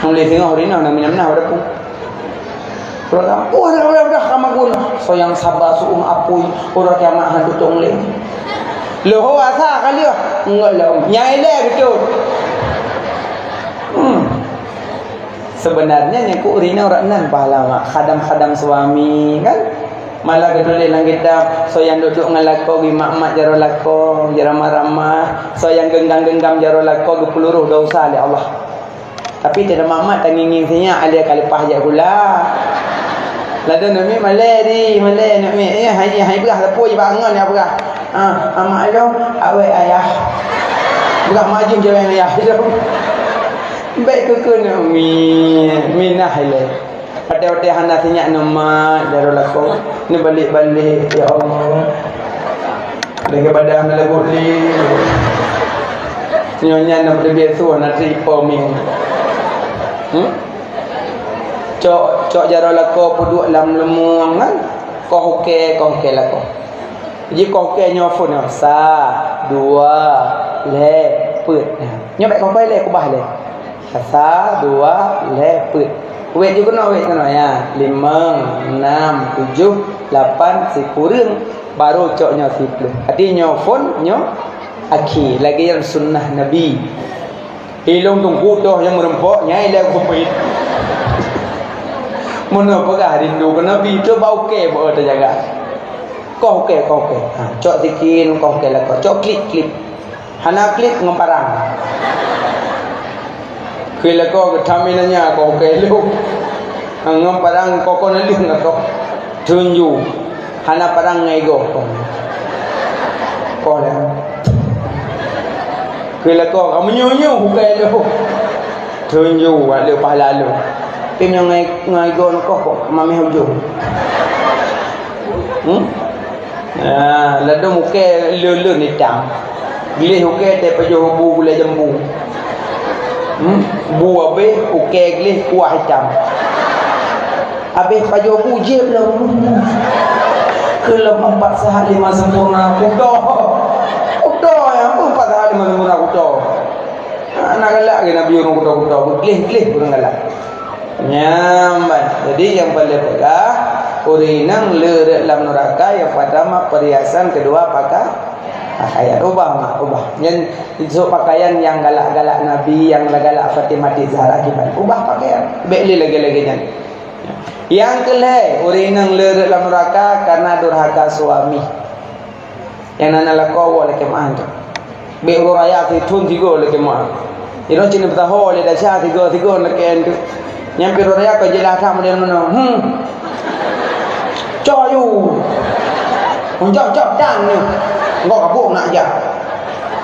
Mulai tengok hari ni nak minum dah pun. Orang dah kamakun. So yang sabar suung apui orang kiamat hantu tongling. Loh asa kali ah. Enggak lah. Yang elok betul. Sebenarnya yang ku urina orang nan pahala khadam-khadam suami kan. Malah kedua lang kita so yang duduk ngalako gi mak-mak jaro lako jaro ramah so yang genggam-genggam jaro lako ge peluruh dosa oleh Allah. Tapi tidak mak-mak tangingin sinya alia kalipah je pula. Lada nak mi malai nak mi hai berah lepo je bangun ya berah. Mak lo awak ayah. Berah maju jalan ayah. Baik ke nak mi nah le. Pada hana sinyak nama darul lakum ni balik-balik ya Allah lagi pada hana lagu li nyonya nak berbiasa nak tripo ming cok darul lakum puduk lam lemung kan kau hoke lakum jadi kau hoke nyofon sa dua le put nyobek kau le kubah le sa dua le put wet juga nak wet kan ya 5 6 7 8 kurang baru coknya 10 artinya phone nyo akhi lagi yang sunnah nabi ilung tunggu doh yang merempok nyai dah kupit mana pegah rindu ke nabi tu bau ke bo terjaga kau ke cok sikin kau ke lah cok klik hana klik ngemparang Kila kau ketaminanya kau keluk, ngam parang kau naling kau tunju, hana parang ngego kau lah. Kila kau kamu nyunyu keluk, tunju ada pahala lu. Timnya ngego kau mami hujung. Lalu muka lulu ni tam, gile muka te pejuh bu gule jambu. Bu abe uke glih kuah hitam abe pajo bu je belum kelem 4 sahat 5 sempurna kudo yang 4 sahat 5 sempurna kudo anak galak ke nabi orang kudo glih orang galak nyaman. Jadi yang paling pegah urinang le dalam neraka yang pertama perhiasan, kedua pakaian ubah yang itu pakaian yang galak-galak Nabi, yang galak Fatimah Zahra akibat ubah pakaian beli lagi-lagi nya. Yang kelih urinang le dalam neraka karena durhaka suami yang nana lako wala kemah tu be raya ti thun tigo le kemah iro cini betaho le dasha tigo le ken tu nyampe raya ko jelah tham dia mana coyu unjak dan ni ngok kabuk nak aja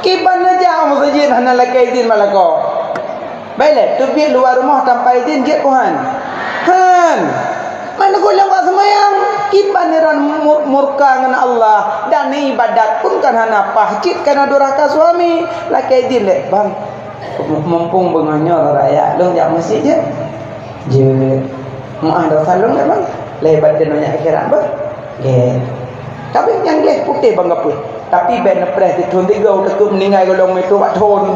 kiban aja masjid hana lakai din malako baiklah tu biar luar rumah tanpa izin dia Tuhan mana gulang kat semayang kiban niran murka dengan Allah dan ibadat pun kan hana pahcit karena durhaka suami lakai izin lek bang mumpung benganyo raya long jak masjid je maaf dah salong lek bang lebat dan banyak akhirat bang tapi yang leh putih bang apa tapi ben pres ditun tiga utak meninggal golong itu pak thon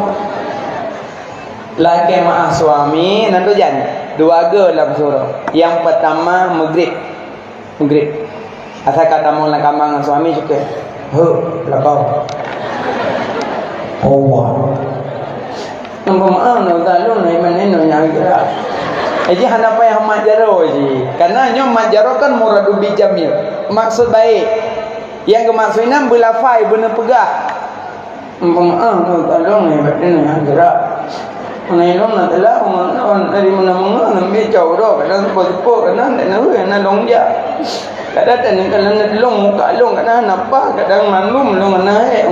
lagi maaf suami nanti jan dua ge dalam surah. Yang pertama maghrib asal kata mau nak kamang suami juga lakau nampak maaf nak talung nak mana yang kira jadi hana payah majaro je karena nyo majaro kan muradu bijamil maksud baik yang kemaksudnya belafai benar pegah tolong ni batin yang gerak menelong nak telah dari mana ambil jauh dah kadang sepo kadang tak nak nak long dia kadang tak nak long muka long kadang nampak kadang malum long naik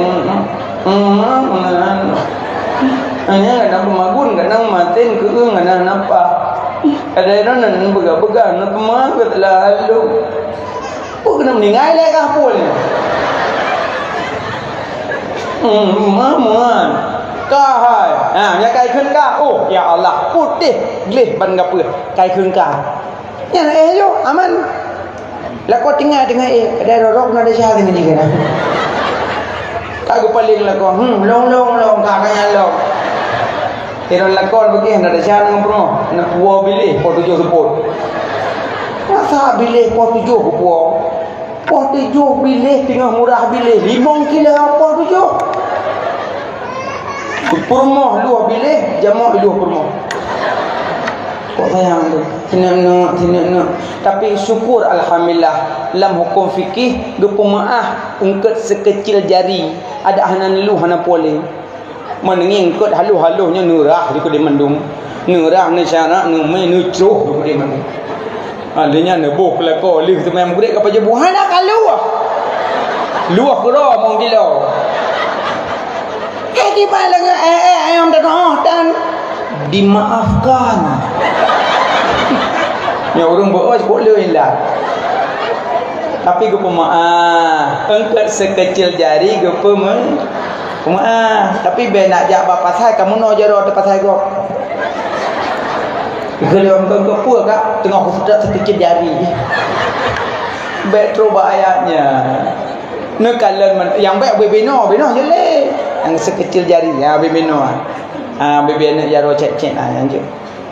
hanya kadang pemagun kadang matin keung kadang nampak kadang nak begah-begah nak pemah telah lalu kena meninggal lagi apa ni? Maman, kahai. Yang kai khun kah? Oh, ya Allah, putih, glih ban gapa? Kai khun kah? Yang yo, aman. Lah kau tinggal ada rorok nak ada syah ni kan? Tak paling lah kau. Long kakaknya long. Iron lakon bagi hendak ada cara dengan penuh. Nak puas bilih po 7 sebut. Masa bilih po 7 ke puas. Po 7 bilih tengah murah bilih 5 kilo apa 7. Purmoh luah bilih jamak luah purmoh. Kok sayang tu. Sini. Tapi syukur alhamdulillah dalam hukum fikih gepo maah ungket sekecil jari ada hanan lu hana poleh. Menengingkut halu-halunya nurah di kudi mendung nurah ni syarak numai nucuh di kudi mendung adanya nebuh pelakor lih tu memang kudik kapal jebuh hana kaluah luah kera mong gila gimana ayam dan dimaafkan ya orang buat boleh lah tapi gepo maaf engket sekecil jari gepo tapi be nak jak bapa saya kamu no jaro tempat saya kok. Kalau engkau pur kak tengah sudah sekecil jari. Be coba ayatnya. Ne kalian yang baik bebeno je le. Yang sekecil jari ya bebeno. Bebe nak jaro cek yang je.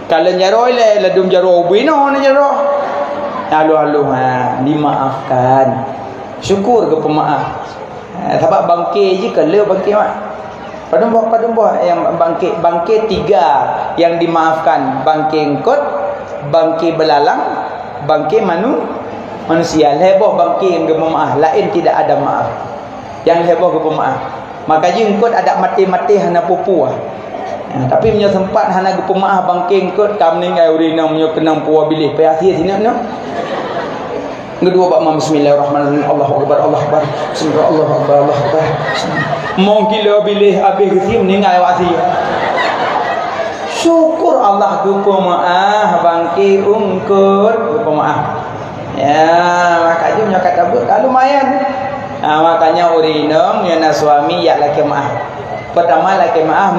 Kalian jaro le ladum jaro beno ne jaro. Halu dimaafkan. Syukur ke pemaaf. Sebab bangkit je kalau bangkit mak. Padahal yang bangkit 3 yang dimaafkan, bangkit engkot, bangkit belalang, bangkit manusia. Heboh bangkit yang gemaaf, lain tidak ada maaf. Yang heboh gemaaf. Maka engkot ada mati-mati hana pupu. Tapi punya sempat hana gemaaf bangkit engkot kamning ai urina punya kenang puah bilih. Payah sini no. Kedua pak bismillahirrahmanirrahim. Allahu akbar Allahu akbar. Bismillah Allahu akbar Allahu akbar. Mungkin bilih habis kesim ningai wasi. Syukur Allah gupo maah bangki ungkut gupo maah. Ya, makanya punya kata buat lumayan. Makanya urinong yana suami ya laki maah. Pertama laki maah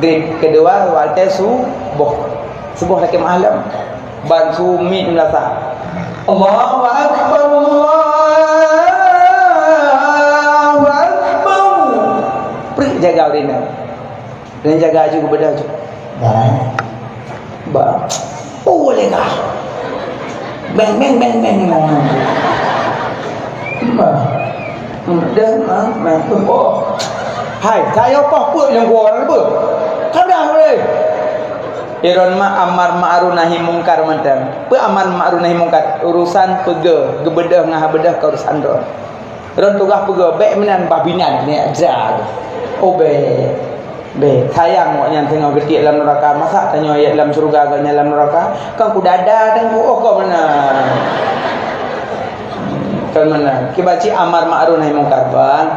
grade kedua walte subuh laki maah lam. Bantu min melasa. Allahu akbar Allahu akbar. Pri jaga urina. Dan jaga juga bedah juga. Ba. Boleh kah? Beng. Ba. Dan oh. Hai, saya apa pun yang gua apa? Kada boleh. Iron amar ma'ruf nahi mungkar mantan. Pe amar ma'ruf nahi mungkar urusan pege gebedah ngah bedah ke urusan do. Ron tugah pege baik menan babinan ni ajar. Oh be sayang mo yang tengok gede dalam neraka masa tanya ayat dalam surga agaknya dalam neraka kan ku dada dan ku kau mana. Kan mana? Kibaci amar ma'ruf nahi mungkar bang.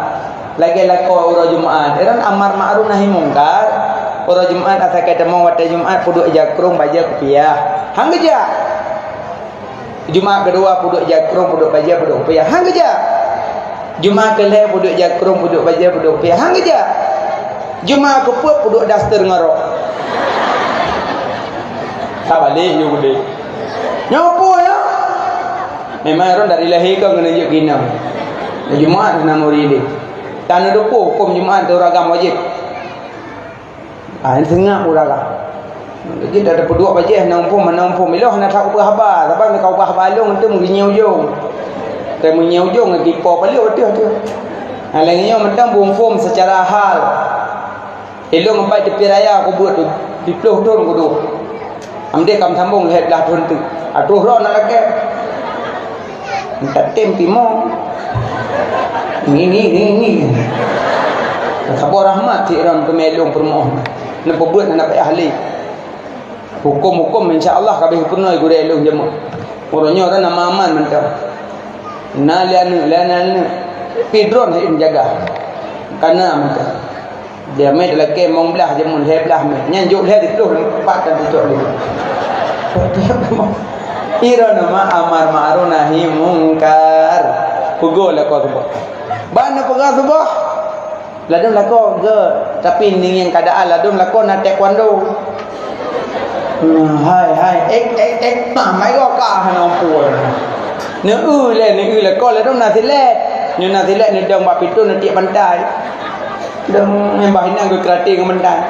Lagi lako ura Jumaat. Iron amar ma'ruf nahi mungkar. Orang Jumaat asal kata mau wata Jumaat puduk jakrung baja kopiah. Hang geja. Jumaat kedua puduk jakrung puduk baja puduk kopiah. Hang geja. Jumaat kelih puduk jakrung puduk baja puduk kopiah. Hang geja. Jumaat keput puduk daster ngarok. Tak balik you boleh. Nyopo ya. Memang orang dari lahir kau kena juk kinam. Jumaat kena murid. Tanah depo hukum Jumaat tu ragam wajib. Ini tengah uraga. Jadi dah ada pedua bajah nampum iloh nak tak ubah habar. Tapi nak ubah balung tu menginyau jong. Kai menginyau jong lagi po balik betul. Halangnya mentang buang form secara hal. Elok empat tepi raya aku buat tu. Di peluh ton aku tu. Amde kam sambung lihat lah ton tu. Atuh ro nak lagi. Minta tem timong. Ni. Sabar rahmat tiran kemelong permohon. Nak buat nak ahli. Hukum-hukum insya-Allah kabeh pernah guru elong jemu. Orangnya orang nama aman mentang. Lana pidron dia jaga. Karena mentang. Dia mai lagi mong belah jemu belah mai. Nyanjuk le di tu pakkan tutup dia. Ira nama amar ma'ruf nahi mungkar. Pugol aku sebab. Bana pegah sebab. Ladum lako ke tapi ni yang keadaan ladum lako nak taekwondo. Hai ek mai go ka hana puan. Ne le ko ladum na silet. Ni na silet ni dong bab pitu nanti pantai. Dong membah inang ke kerati ke mendan.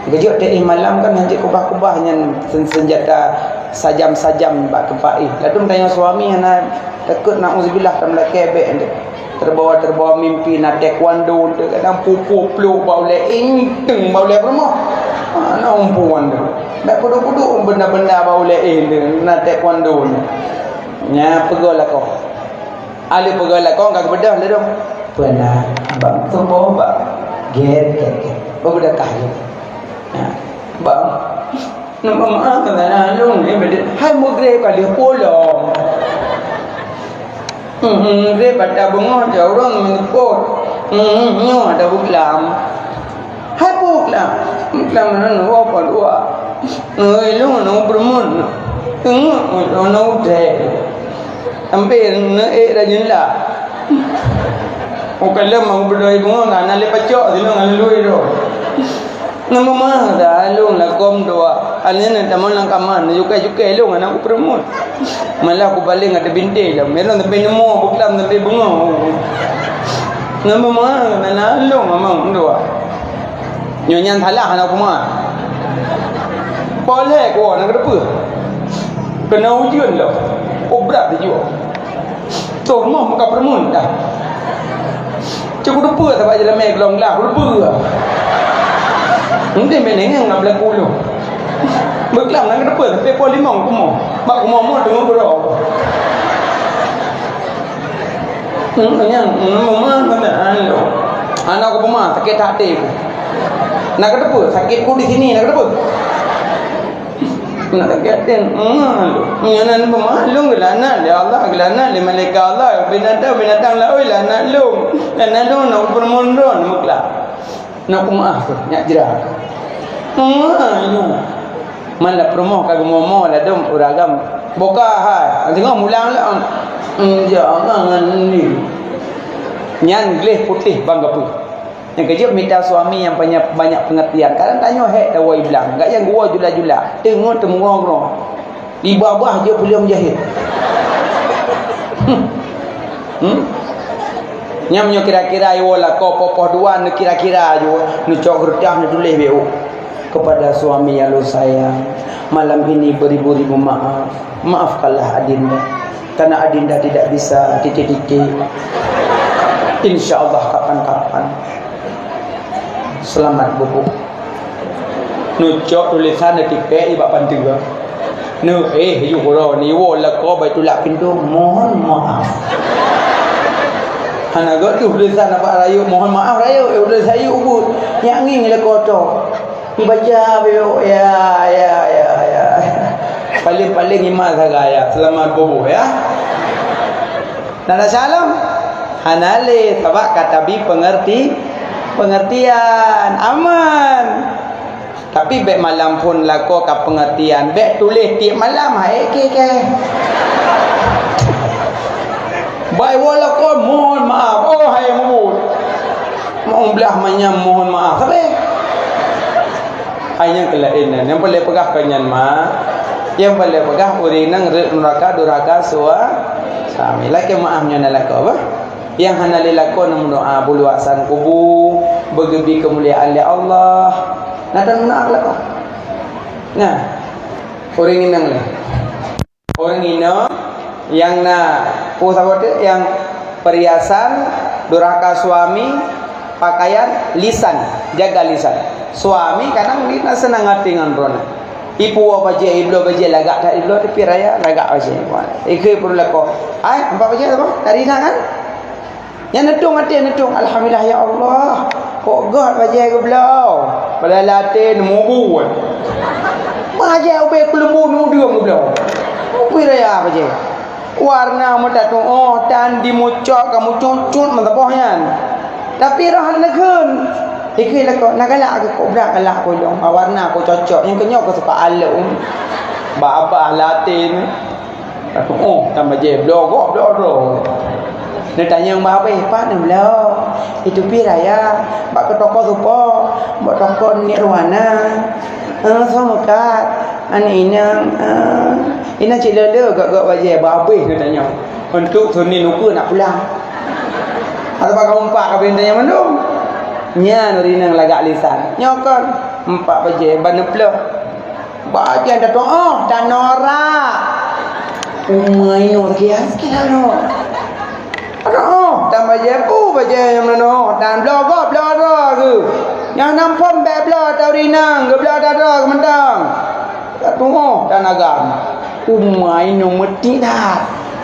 Gejok teh malam kan hancik kubah-kubah yang senjata sajam-sajam bak kepai. Lalu tanya suami ana takut nauzubillah tam la kebek terbawa mimpi nak taekwondo kadang pupu peluk bau le inteng bau le rumah. Ana umpuan tu. Dak kudu-kudu benda-benda bau le nak taekwondo. Nya pegolah kau. Ali pegolah kau enggak bedah le dong. Pernah abang tu bawa get. Bawa dah kaya. Bang, nama maaf kena lalu ni benda. Hai mugre kali polong. Mugre pada bunga jauh orang menyebut. Nyo ada buklam. Hai buklam. Buklam mana apa dua? Lu nak bermun. Nak udah. Sampai nak rajin lah. Bukan mau berdua bunga nak lepas cok sini nak lalu itu. Nama mah dah long lah kom doa. Alnya nanti malam kaman juga long anak aku perempuan. Malah aku balik ada bintik lah. Mereka sampai nemu bukan sampai bunga. Nama mah dah long memang doa. Nyonya thalah anak aku mah. Boleh kau nak apa? Kena ujian lah. Oh berat dia juga. Tu mah muka perempuan dah. Cukup lupa tak baca dalam gelong lah. Lupa lah. Mungkin menengah nak berlaku dulu. Berkelam nak kenapa? Sampai pol 5 kumah. Mak kumah tengok berapa. Yang mama kena anu. Anak aku pemah sakit hati aku. Nak kenapa? Sakitku di sini nak kenapa? Nak sakit hati. Yang pemahlung gelana ya Allah gelana le malaikat Allah binatang la oi lana lung. Lana lung nak bermundron muklah. Nak maaf tu, nak jerah. Mana promo kagak momo lah dom uragam. Boka hai. Tengok mulang lah. Jangan ni. Nyan gleh putih bangga pu. Yang kejap minta suami yang banyak pengertian. Kadang tanya hek dawai bilang, enggak yang gua jula-jula. Tengok temurong-rong. Ibabah je boleh menjahit. Nyamnya kira-kira iwala kau popoh duan kira-kira aja nu cok gerdah nu tulis beu kepada suami yang lu sayang. Malam ini beribu-ribu maafkanlah adinda karena adinda tidak bisa titik-titik. Insyaallah kapan-kapan. Selamat bubu. Nu cok tulisan tipe ibak pantiga. Nu yukoro ni wala ko baitulak pintu mohon maaf. Anak got tu tulisan apa rayu mohon maaf rayu udah saya ubud yang nging le kotor dibaca beo ya paling iman sagaya selamat bobo ya nada salam hanale sabak katabi pengertian aman tapi bek malam pun lako ka pengertian bek tulis tiap malam hai ke baik wala kau mohon maaf. Oh hai mohon. Mau belah manyam mohon maaf. Sampai. Hanya kelainan. Yang boleh pegah kanyan ma. Yang boleh pegah urinang neraka duraka suami. Laki maafnya nalako apa? Yang hanali lako namun doa buluasan kubu, bergebi kemuliaan ya Allah. Natan maaf lako. Nah. Orang inang lah. Orang inang yang yang perhiasan durhaka suami pakaian lisan jaga lisan suami kadang dia senang hati dengan rona ibu apa je iblo baje lagak tak iblo tapi raya lagak baje ikut perlu lako ai empat baje apa dari sana kan yang netung hati netung alhamdulillah ya Allah kok god baje ke belau pada latin mubu baje obe kelembu nu dia belau obe raya baje warna mata tu dan dimucok kamu cucut mentapohnya tapi rahan legun ikut lah nak galak aku berak galak aku dong warna aku cocok yang kenyok aku suka alung ba latin tambah je blog dia tanya yang apa pak ni belau itu piraya bak ke toko supo bak toko nirwana sama kat ina cik lele gak wajah babih dia tanya untuk Sony lupa nak pulang atau bakal umpak ke bentanya mandum nya nurinang lagak lisan nyokon 4 baje bana pula. Bagian dah doa dan norak. Umai no kian sekali. Dan baje yang mana dan blogger ke. Yang nampon bebla taurinang ke bla dada ke mentang. Tunggu dan agam. Umai no mati dah.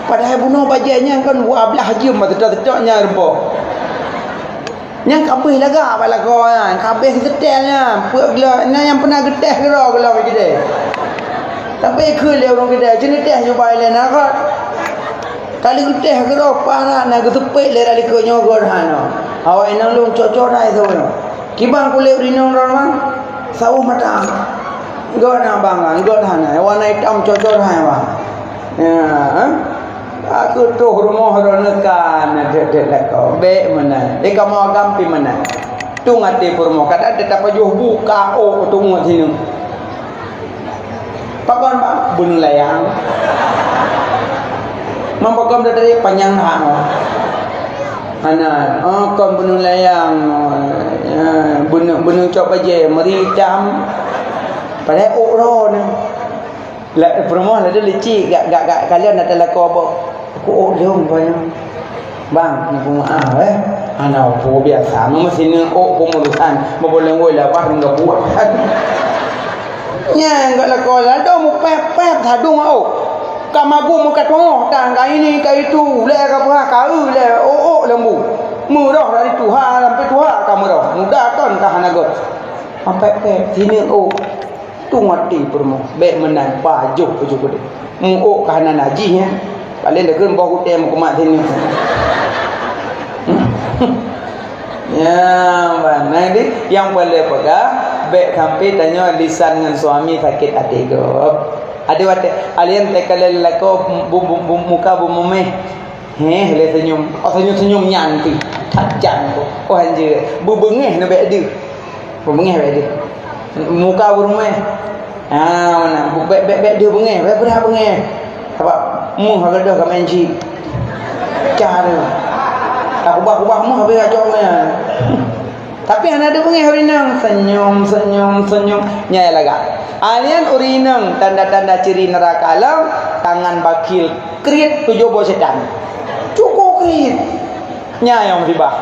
Padahal bunuh bajanya kan buat belah haji mata tetak-tetaknya repo. Yang kabeh laga bala kau kan. Kabeh getahnya. Puak gila yang pernah getah gerak kalau kita. Tapi ke le orang kita jenis teh cuba le nak. Kali getah gerak parah nak getepek le rali ke nyogor hano. Awak enang lu cocok dah itu. Kibang ku le rinong orang. Sawu mata. Gor na bang, gor hana. Warna hitam cocok dah bang. Ya, aku tu rumah ronekan dek leko be mana e kamu agam pi mana tu ngati purmo kada tetap juh buka tu ngot sini pakon bun layang mampakam dari panjang hano ana kon bun layang bun coba je meri jam pada oro ni la purmo la de lici gak kalian ada leko apa aku leong banyak bang ni pun ana po biasa no mesin pemulusan ma boleh ngoi la bah enggak buat nya enggak la ko la do mu pep thadung kamagu mu kat mo tang kai ni kai tu le ka pa ka le lembu mu dah dari tuha sampai tuha kamu dah muda kan ka hanagot pep sini tu ngati permo be menan pajuk pajuk dia mu ka hanan haji nya kalian dah kena bawa kutem ke mak sini. Ya, mana ni? Yang boleh pegang, baik sampai tanya lisan dengan suami sakit hati ke. Ada waktu kalian tekalai lelako muka bumumeh. Le senyum, senyum nyanti, tajam tu. Anjir, bubengeh nak baik dia. Bubengeh baik dia. Muka burumeh. Mana? Baik dia bengeh, baik berapa bengeh. Apa? Mu harga dah kami enci. Cara. Tak ubah mu habis ajoknya. Tapi anak ada pengen urinang senyum. Nyai laga. Alien urinang tanda-tanda ciri neraka alam tangan bakil krit tujuh bos setan. Cukup krit. Nyai yang ribah.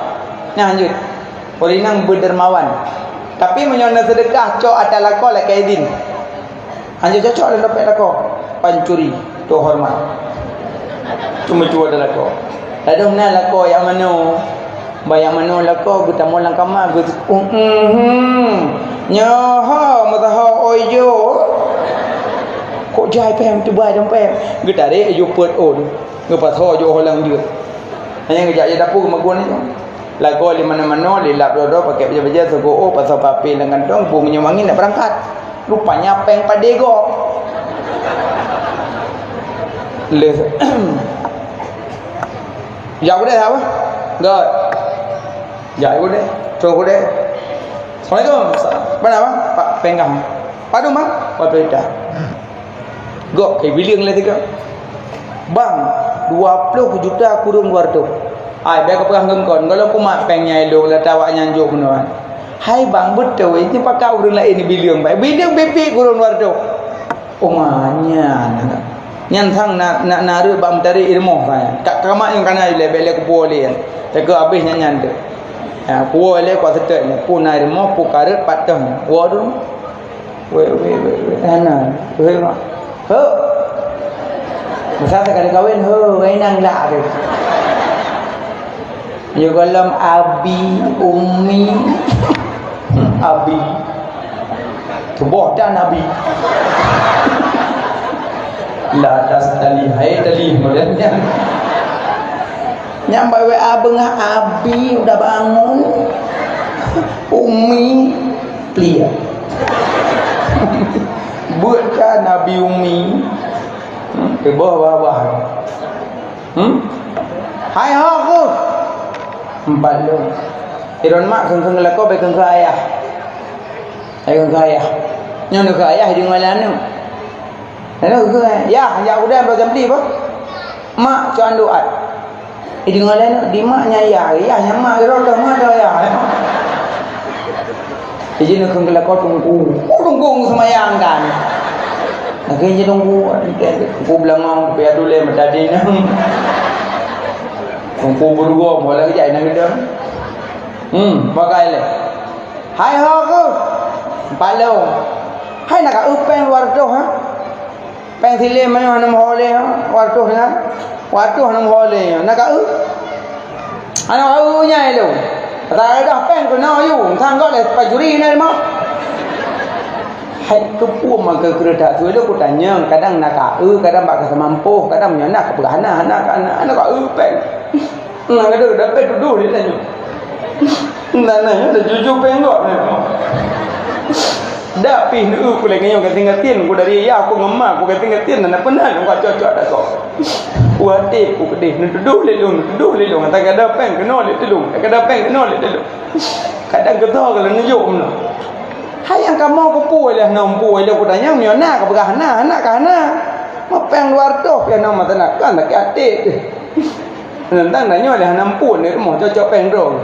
Nyai lanjut. Urinang berdermawan. Tapi menyona sedekah cok ada lako la kaidin. Anjir cocok dan dapat lako. Pancuri. Tu hormat. Cuma cuba dah lako. Ada mana lako yang mana? Bayang mana lako kita mau langkama gut. Nyaha mataha ojo. Kok jai pem tu bai dong pem. Kita re ayo put on. Ngapa tho jo holang dia. Hanya ngejak je dapur magun ni. Lako di mana-mana lilap dodo pakai baju-baju sego pasal papi dengan dong bunyinya wangi nak berangkat. Rupanya peng padego. Le jauh deh apa? Enggak. Jauh deh. Coba deh. Assalamualaikum. Mana apa? Pak Penggang. Padu mah? Pak Peda. Gok kayak bilang lah tiga. Bang, 20 juta kurung luar tu. Ai baik pegang gengkon. Kalau aku mak pengnya elok lah tawak nyanjuk menuan. Hai bang betul ini pakai urang lain bilang baik. Bilang bepi kurung luar tu. Omanya nak. Nyan thang nak naru bam tari ilmu saya. Kak kama yang kana lebel ku boleh. Tege habis nyan tu. Ha boleh ku setek ni. Ku nai ilmu ku karet patang. Waduh. We ana. We mak. Ho. Masa sekali kahwin ho, nang lah tu. Yo galam abi ummi abi. Tubuh dan nabi. La tas tali hai tali modelnya nyambai we abeng abi udah bangun umi plia buat kan nabi umi ke bawah hai ho ku empat lu iron mak keng lako be keng ayah ai keng ayah nyon ke ayah di malanu. Lalu ke ya udah berjam di apa? Mak cuan doa. Ini ngalain di maknya ya yang mak roda mak dah ya. Jadi nak kena kau tunggu semayang kan. Nak kena tunggu, aku bilang biar dulu macam ni. Tunggu berdua, boleh kerja nak kita. Pakai le. Hai ho ke? Palau. Hai nak kau peng luar tu ha? Peng sile mana hanam hole ha? Luar tu ha? Luar tu hanam hole. Nak kau? Anak kau nyai lu. Rai dah peng kau nak you. Thang kau le pajuri ni mah. Hai kepu mak kereta tu aku tanya kadang nak kau, kadang bak semampu, kadang nak ke berhana anak kau peng. Nak ada dapat duduk dia tanya. Nana dah jujur peng kau ni. Dah pih aku lagi yang ketinggalan aku dari ya aku ngemak aku ketinggalan dan apa nak aku cocok dah kau. Kuatik aku kedih duduk lelung tak ada peng kena lelung tak ada peng kena lelung. Kadang getah kalau nunjuk mana. Hai yang kamu aku puai lah nampu lah aku tanya ni nak ke berhana anak ke hana. Mak peng luar tu yang nama tak nak kan tak atik. Nentang nanya lah nampu ni mau cocok peng dong.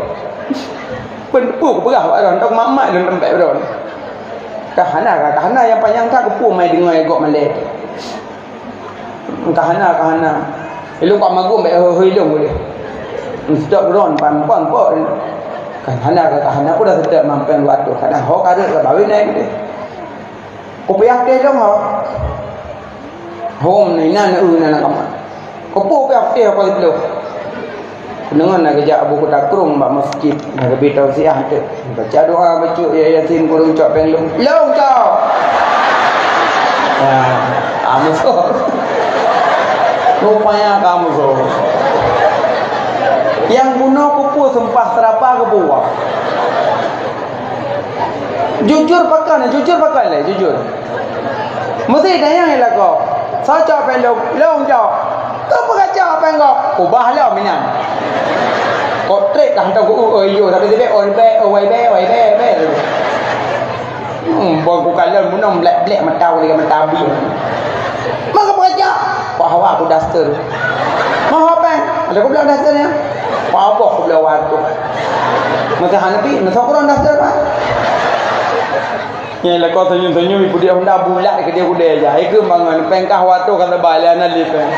Penpu berah orang tak mak dan tempat dong. Kahana yang panjang tak kepu mai dengar egok Malay. Kahana. Elok pak magu mbak hilung boleh. Setiap ron pan pon. Kahana aku dah sedap mampang luar tu. Kadang ho kada ke bawi naik dia. Ko piak dia dong ho. Hom ni nan nak kaman. Ko pu piak dia apa itu. Dengan nak kerja Abu Takrung mbak masjid nak lebih tausiah tu baca doa baca yasin kurung cok penglung long cok kamu so rupanya kamu so yang bunuh kupu sempah terapa ke buah jujur pakai lah jujur mesti dayang lah kau saya cok penglung long cok kau cok penglung ubah lah minan kau trek dah hantar aku yo tapi dia oi be bang ku kalah munam black matau lagi matabi maka baca pak hawa aku daster mau apa ada aku bilang daster ya apa aku bilang waktu maka hanapi nak kurang daster pak yang lah kau senyum ibu dia hendak bulat ke dia kuda aja ai ke bangun pengkah waktu kata balian ali peng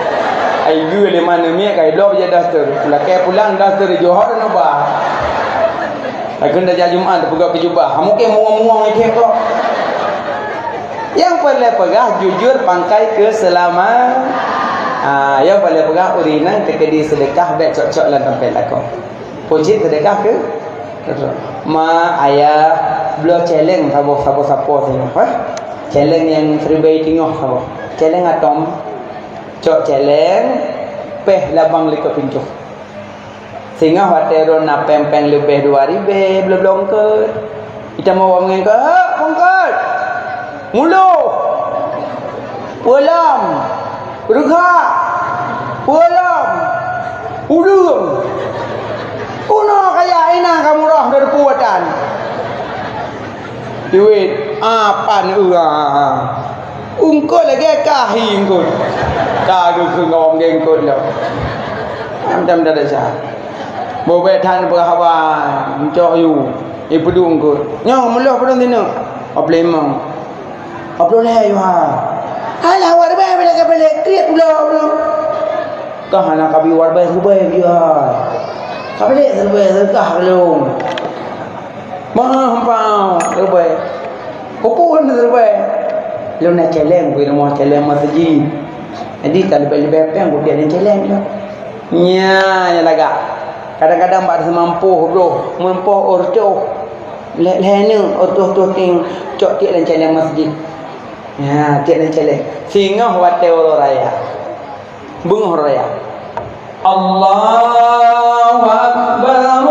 ai gue le mana mi kai lob je daster la ke pulang daster Johor no ba ai kena jadi Jumaat pegang ke jubah mungkin muang-muang ai kau yang boleh pegang jujur pangkai keselamatan yang boleh pegang urinan tekedi sedekah baik cocok lan tempat lakon puji sedekah ke ma ayah belum challenge sabo sini challenge yang terbaik tengok sabo challenge atom cok challenge peh labang liko pintu sehingga hotel nak pempeng lebih 2000 belum ke kita mau ngomong ke bongkot mulu ulam ruga ulam udung kuno kayak ina kamu roh dari puatan duit apa ni ungkot lagi kahi ungkot dah ke ngomong ungkot lah macam dah sah bawa tan berhawa mencok you ibu ungkot nyong meluh pada sini apa lemang apa leh you alah warba bila ke balik kriat pula kah nak kabi warba serba dia kabalik serba serkah belum mah hampau serba kupun serba lu nak challenge gue mau challenge masjid jadi kalau lebih apa yang gue dia challenge lah nya laga kadang-kadang bak semampu bro mampu orto lehenu orto ting cok tik dan challenge masjid ya tik dan challenge singa wate raya bunga raya Allahu akbar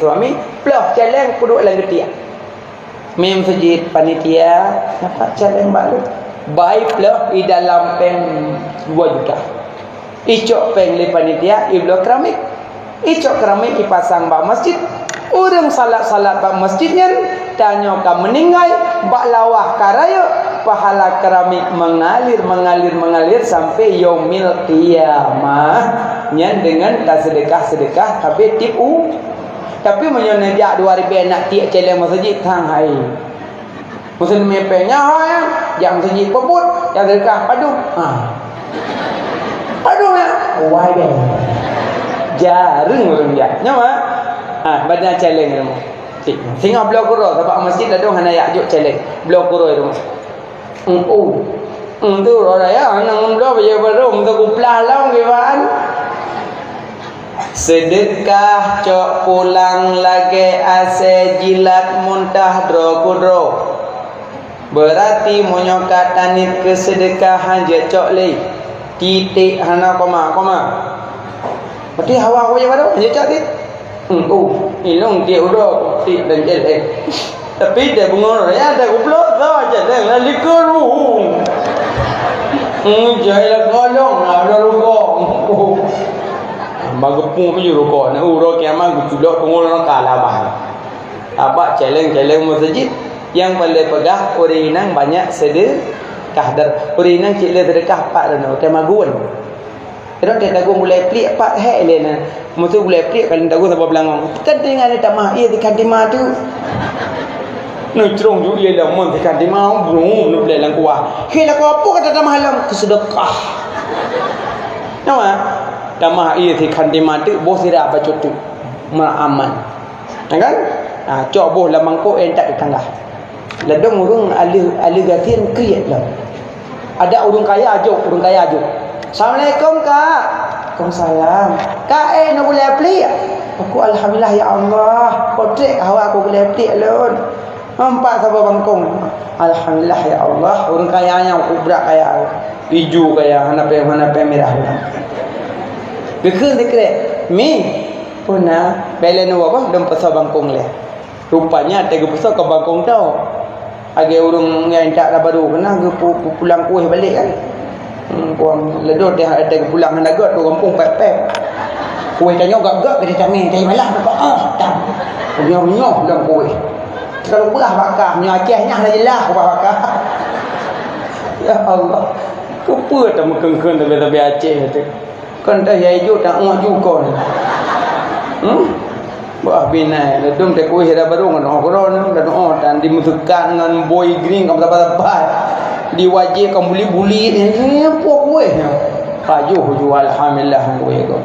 suami plus challenge kuduk dalam getiak Mem masjid panitia dapat jalan baru. Baik pula di dalam peng 2 juta. Icok peng li panitia iblo keramik. Icok keramik dipasang bak masjid. Orang salat-salat bak masjidnya tanya ka meninggal bak lawah karaya pahala keramik mengalir sampai yaumil qiyamah nya dengan sedekah habis tipu. Tapi menyenajak 2000 nak tiak celeng masjid hang hai. Muslim mepenya hai, yang masjid pebut, yang sedekah padu. Padu ya. Wai be. Jarang orang dia. Nyawa. Badan celeng rumah. Singa blok kuro sebab masjid ada hana yak juk celeng. Blok kuro rumah. Tu raya nang blok ye baru untuk kuplah long gewan. Sedekah cok pulang lagi ase jilat muntah dro kudro. Berarti monyokat tanit kesedekahan je cok le. Titik hana koma. Berarti hawa ko je baru je cok tit. Ilong dia udah tit dan jelek. Tapi dia bengor ya ada goblok dah je dah likur. Jahil kolong ada rukuk. Magepung punya rokok nak urut kiamat gudok pengurang kalah bah. Apa challenge masjid yang boleh pegah urinang banyak sedekah dar urinang cik le sedekah pak dan temagun. Kalau dia tagung boleh pelik pak hek le na. Mutu boleh pelik kalau tagung sebab belangong. Kan dengan ada tamah ia di kantima tu. Nu cerong ju ia dah mon di kantima bro nu boleh lang kuah. Hela ko apa kata tamah lam kesedekah. Nama tamah ia di kantima tu bos tidak baca tu. Aman. Kan? Cok boh lah mangkuk entak di tangga. Ladang urung ali gatin kriyat lah. Ada urung kaya ajuk. Assalamualaikum kak. Waalaikumsalam. Kak nak boleh pelik? Aku alhamdulillah ya Allah. Kotrek awak aku boleh pelik lon. Nampak sabar bangkong. Alhamdulillah ya Allah. Urung kaya yang kubrak kaya. Hijau kaya hana pe merah. Bekal dekrek. Mi puna belen apa dom pasal bangkong le. Rupanya tega besar ke bangkong tau. Age urung yang tak baru kena pulang kuih balik kan. Puang ledor dia ada pulang hendak tu kampung pep. Kuih tanya gak ke dia tami malah tak. Nyoh dalam kuih. Kalau belah bakar nya Acehnya dah jelas bakar. Ya Allah. Kepa tak mekengkeun tapi Aceh tu. Kan dah hidup tak juga. Bah binai ledung te kuih dah baru ngan orang dan dan dimusukan dengan boy green kam dapat di wajib kam buli ni apa kuih pajuh jual alhamdulillah kuih ko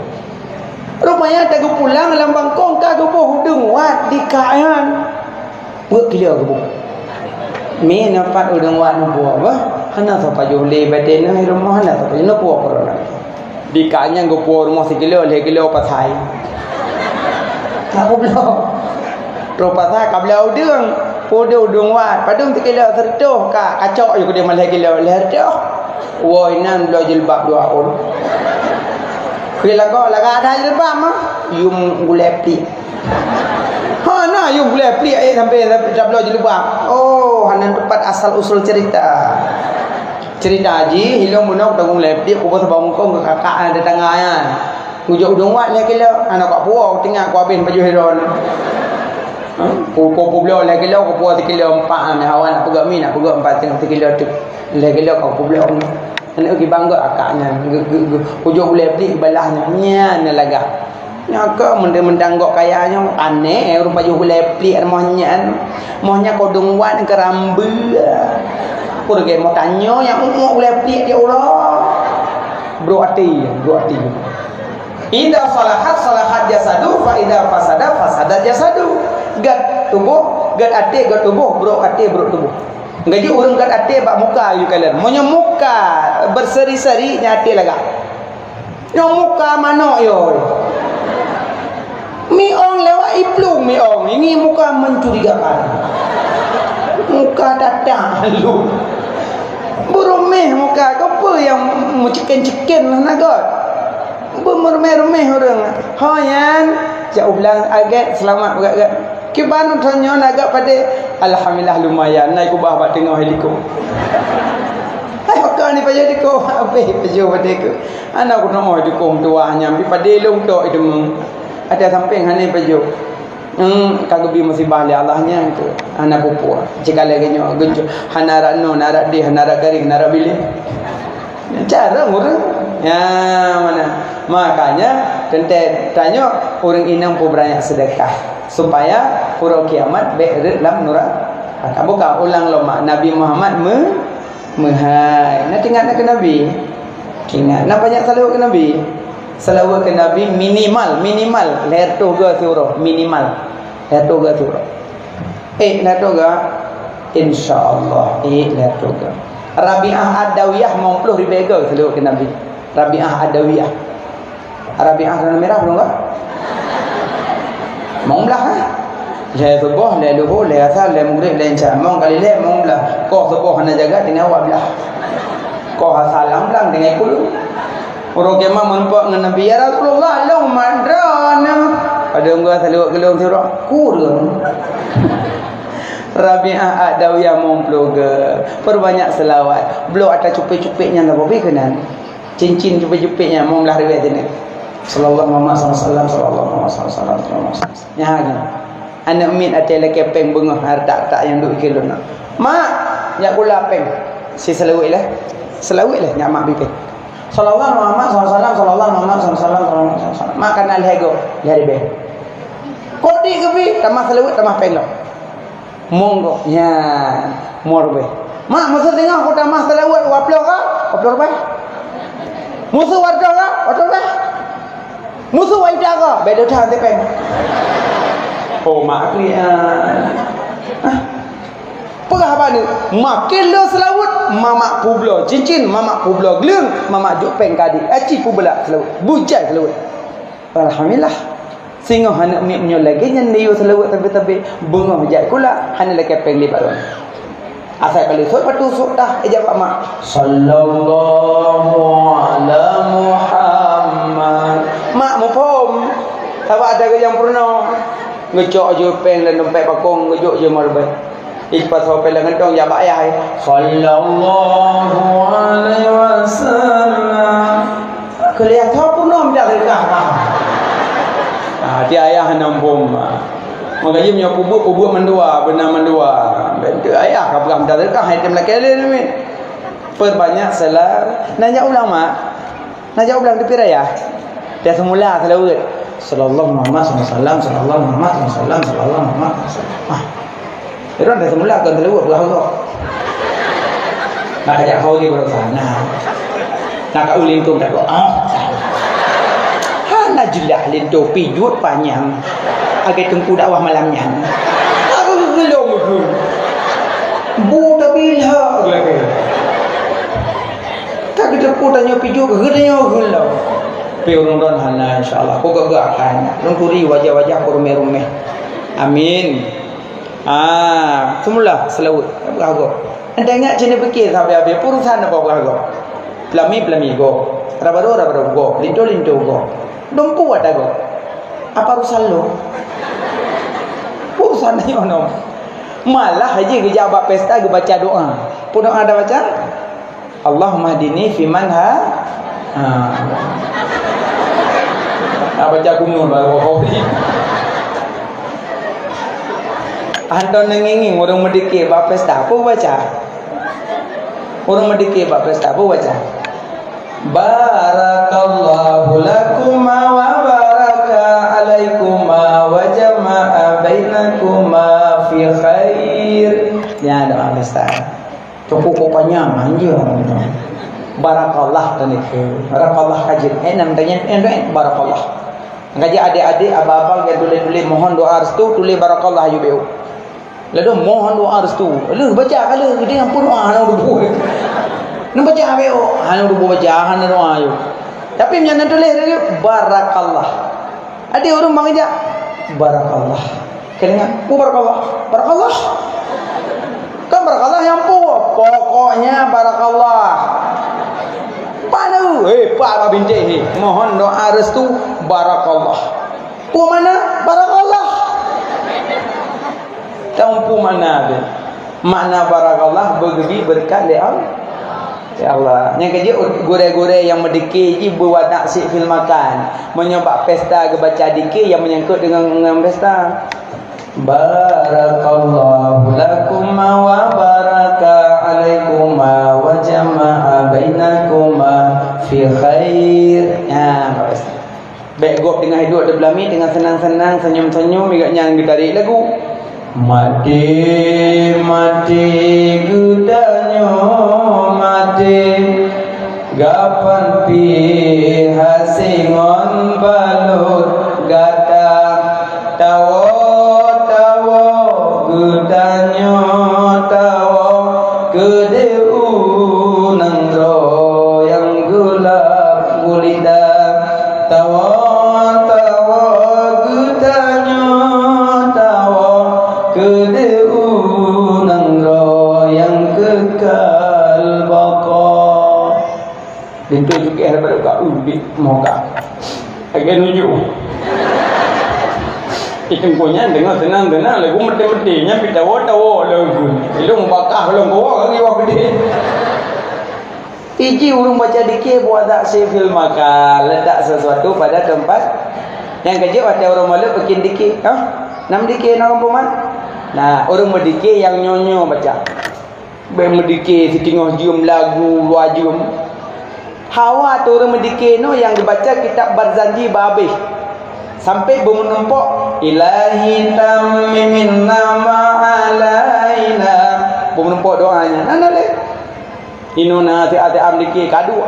rupanya tak pulang dalam bangkong ka go hudung wat di kaan buat kilo go me napat hudung wat no buat bah hana sa pajuh le baten ni rumah hana sa pajuh no puak orang di kaanya go rumah 1 kilo le kilo pathai aku belum rupa saya kabla udung podo udung wat padung tikila sertuh ka kacok yo dia malai kilo leher dah woi nan belo jilbab 2 on kila ko laga ada jilbab mah yum gulepi na yum gulepi sampai belo jilbab oh hanan tepat asal usul cerita haji hilong munok tanggung lepi ko sabang kong ke kakak ada tangangan ujung udung wat le kilo anak kak puau tinggal ku habis baju heron ko belo le kilo ko puau 1 kilo 4 ni hawan nak pegak mi nak pegak 4 kilo tu le kilo ko belo ni anak pergi bangga akaknya ujung boleh beli balahnya nya laga nyaka mendanggok kayanya aneh rupa ju boleh beli mohnyan kodong wat kerambe aku ge mau tanya yang boleh beli dia Allah bro ati Ida salahat jasadu fa ida fasada jasadu. Gad tubuh, gad ate gad tubuh, bro ate bro tubuh. Gaji urang gad ate bak muka you kalian. Monya muka berseri-seri nya ate laga. Yang muka mano yo. Miong lewat iplung miong. Ini muka mencurigakan. Muka datang lu. Burumeh muka apa yang mu ciken-ciken lah nagot. Bermermeh orang. Hoyan, jauh bilang agak selamat agak. Kiban tanya agak pada Alhamdulillah lumayan. Naik kubah buat tengah heliko. Hai pakar ni payah diko. Habis pejo pada ko. Anak aku nak mau diko tuanya pi padelong tok itu meng. Ada samping hani pejo. Kagubi musibah li Allahnya itu. Anak pupu. Jika lagi nyo genjo hanara no nara di hanara garing nara bili. Cara orang. Ya mana? Makanya tanya orang inang pun banyak sedekah supaya pura kiamat berat dalam neraka. Bukan ulang lama Nabi Muhammad mehai. Nak ingat nak ke Nabi? Ingat. Nak banyak salawat ke Nabi? Salawat ke Nabi minimal leher toga surah minimal. Leher toga surah. Leher toga insyaallah leher toga. Rabi'ah Adawiyah 50 ribu salawat ke Nabi. Rabi'ah Adawiyah. Rabi'ah warna merah belum kan? Monglah kan? Saya subuh, saya luhur, saya asal, saya maghrib, saya isya. Mong kali leh, monglah. Kau subuh hana jaga, tinggal awak belah. Kau salam belang, tinggal kulu. Orang kemah menumpak dengan Nabi, ya Rasulullah, long madrana. Ada orang salawat gelung surah, kurang. Rabi'ah Adawiyah memploga. Perbanyak selawat. Belum ada cupik-cupiknya tak apa-apa kenan. Cincin cupik-cupiknya monglah riwayat ini. Sallallahu alaihi wasallam sallallahu alaihi wasallam. Nyaha. Anak min atela kepeng bengah harta yang duk kilo nak. Mak, yak kula peng. Si selawat lah. Selawat lah nyak mak bipin. Sallallahu alaihi wasallam sallallahu alaihi wasallam. Makan alhego dari be. Kodi kebi tambah selawat tambah peng lo. Monggo nya morbe. Mak masa tengah aku tambah selawat waplo ka? Waplo ba? Musuh warga ka? Warga ka? Musuh waida ka? Beda dah te peng. Oh mak ni Pegah apa ni? Makin lo selawat mama publo cincin mama publo gelung mama juk peng kadi. Aci publa selawat. Bujai selawat. Alhamdulillah. Sehingga anak mi'nya lagi yang dia selawat tapi bunga hujat kula hanya lagi peng lipat orang asal kali sok patusuk dah ijab mak sallallahu ala Muhammad mak mufhum apa ada yang pernah ngejok je peng dan dompet pakong ngejok je malbai ipas sampai lengan dong ya pak ayah sallallahu alaihi wasallam kelihatan pernah mendak rekah dia ayah nampung makanya punya kubur mendua benar mendua bentuk ayah kabram dalekah item lakale ni perbanyak salat nanya ulama nanya ulang tepi raya dia semula salawat sallallahu alaihi wasallam sallallahu alaihi wasallam sallallahu alaihi wasallam itu dah semula kan salawat Allah nak ajak kau di bersana nak ulin kum tak Najlah lento pijut panjang agak tengku dakwah malamnya aku gelong tu buta bilha lagi tak kita tanya pijut gedenya gelong piurun don hana insyaallah aku gagakan lengkuri wajah-wajah rumeh-rumeh amin semula selawat beragak anda ingat jenis fikir sampai purusan apa beragak pelami go rabado go linto go dompu ada go apa urusan lo urusan ni ono malah haji ke jabat pesta ke baca doa pun doa ada baca Allahumma hdini fi man baca kunul baru hobi anton nanginging orang medikir bab pesta apa baca orang medikir bab pesta apa baca Barakallahu lakuma wa baraka alaikuma wa jama'a bainakuma fi khair. Ya doa besar. Cukup panjang aja. Barakallah dan itu. Barakallah kaji. Enam tanya barakallah. Ngaji adik-adik abang-abang yang tulis-tulis mohon doa restu tulis barakallah ayu beu. Lalu mohon doa restu. Lalu baca kalau dia ampun doa hang dulu. Nampak baca beo, hanya dulu baca, hanya doa ayo. Tapi yang tulis dia barakallah. Ada orang bang aja barakallah. Kenapa? Barakallah. Kan barakallah yang pokoknya barakallah. Panu, Pak binti, mohon doa restu barakallah. Mana barakallah. mampu mana dia. Makna barakallah bergebi berkat dia Allah. Ya Allah. Yang kerja gore-gore yang mendikir je buat naksik fil makan. Menyebab pesta ke baca dikir yang menyangkut dengan pesta. Barakallahu lakum wa baraka alaikum wa jama'a bainakuma fi khair. Ya, bagus. Baik gop dengan hidup di belami dengan senang-senang senyum-senyum agaknya ditarik lagu. Mati mati gudanyo mati gapan pi hasingon balut gata tawo tawo gudanyo tawo gede unangro yang gulap gulida tawo tawo gudanyo tawo gede unangro yang kekal baka. Itu juga daripada kak ubi moga agak nuju ikan punya dengar tenang-tenang lagu mati-matinya pitawo-tawo lagu ilung bakah belum bawa lagi waktu dia iji urung baca dikir buat tak sifil maka letak sesuatu pada tempat yang kerja waktu orang malu bikin dikir nam dikir orang pemat nah orang berdikir yang nyonyo baca berdikir setengah jam lagu 2 jam hawa tu orang berdikir no yang dibaca kitab Barzanji babih sampai menumpuk ilahi tammimin nama alaina menumpuk doanya nana le inuna ati amdiki kadu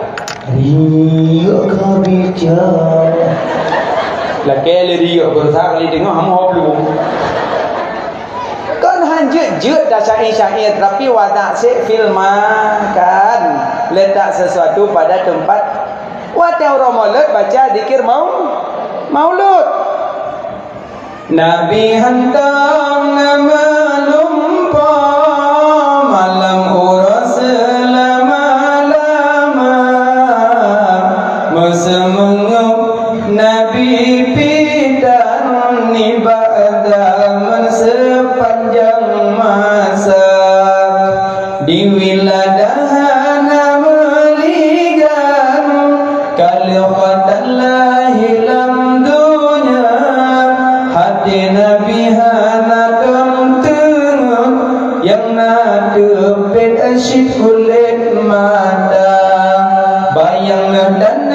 riya kabija la kele riya berusaha kali tengok hang hop lu kan hanjut dah syair-syair tapi wadak se filmakan letak sesuatu pada tempat wadah orang maulud baca zikir maulud Nabi hantam nama lumpa malam uras lama-lama mesemenguk Nabi pidan nibadaman sepanjang masa di wiladahana meligan kaliqatallahi lam dunya hati Nabi hana kemtenguk yang nadepet asyik kulit mata bayang dan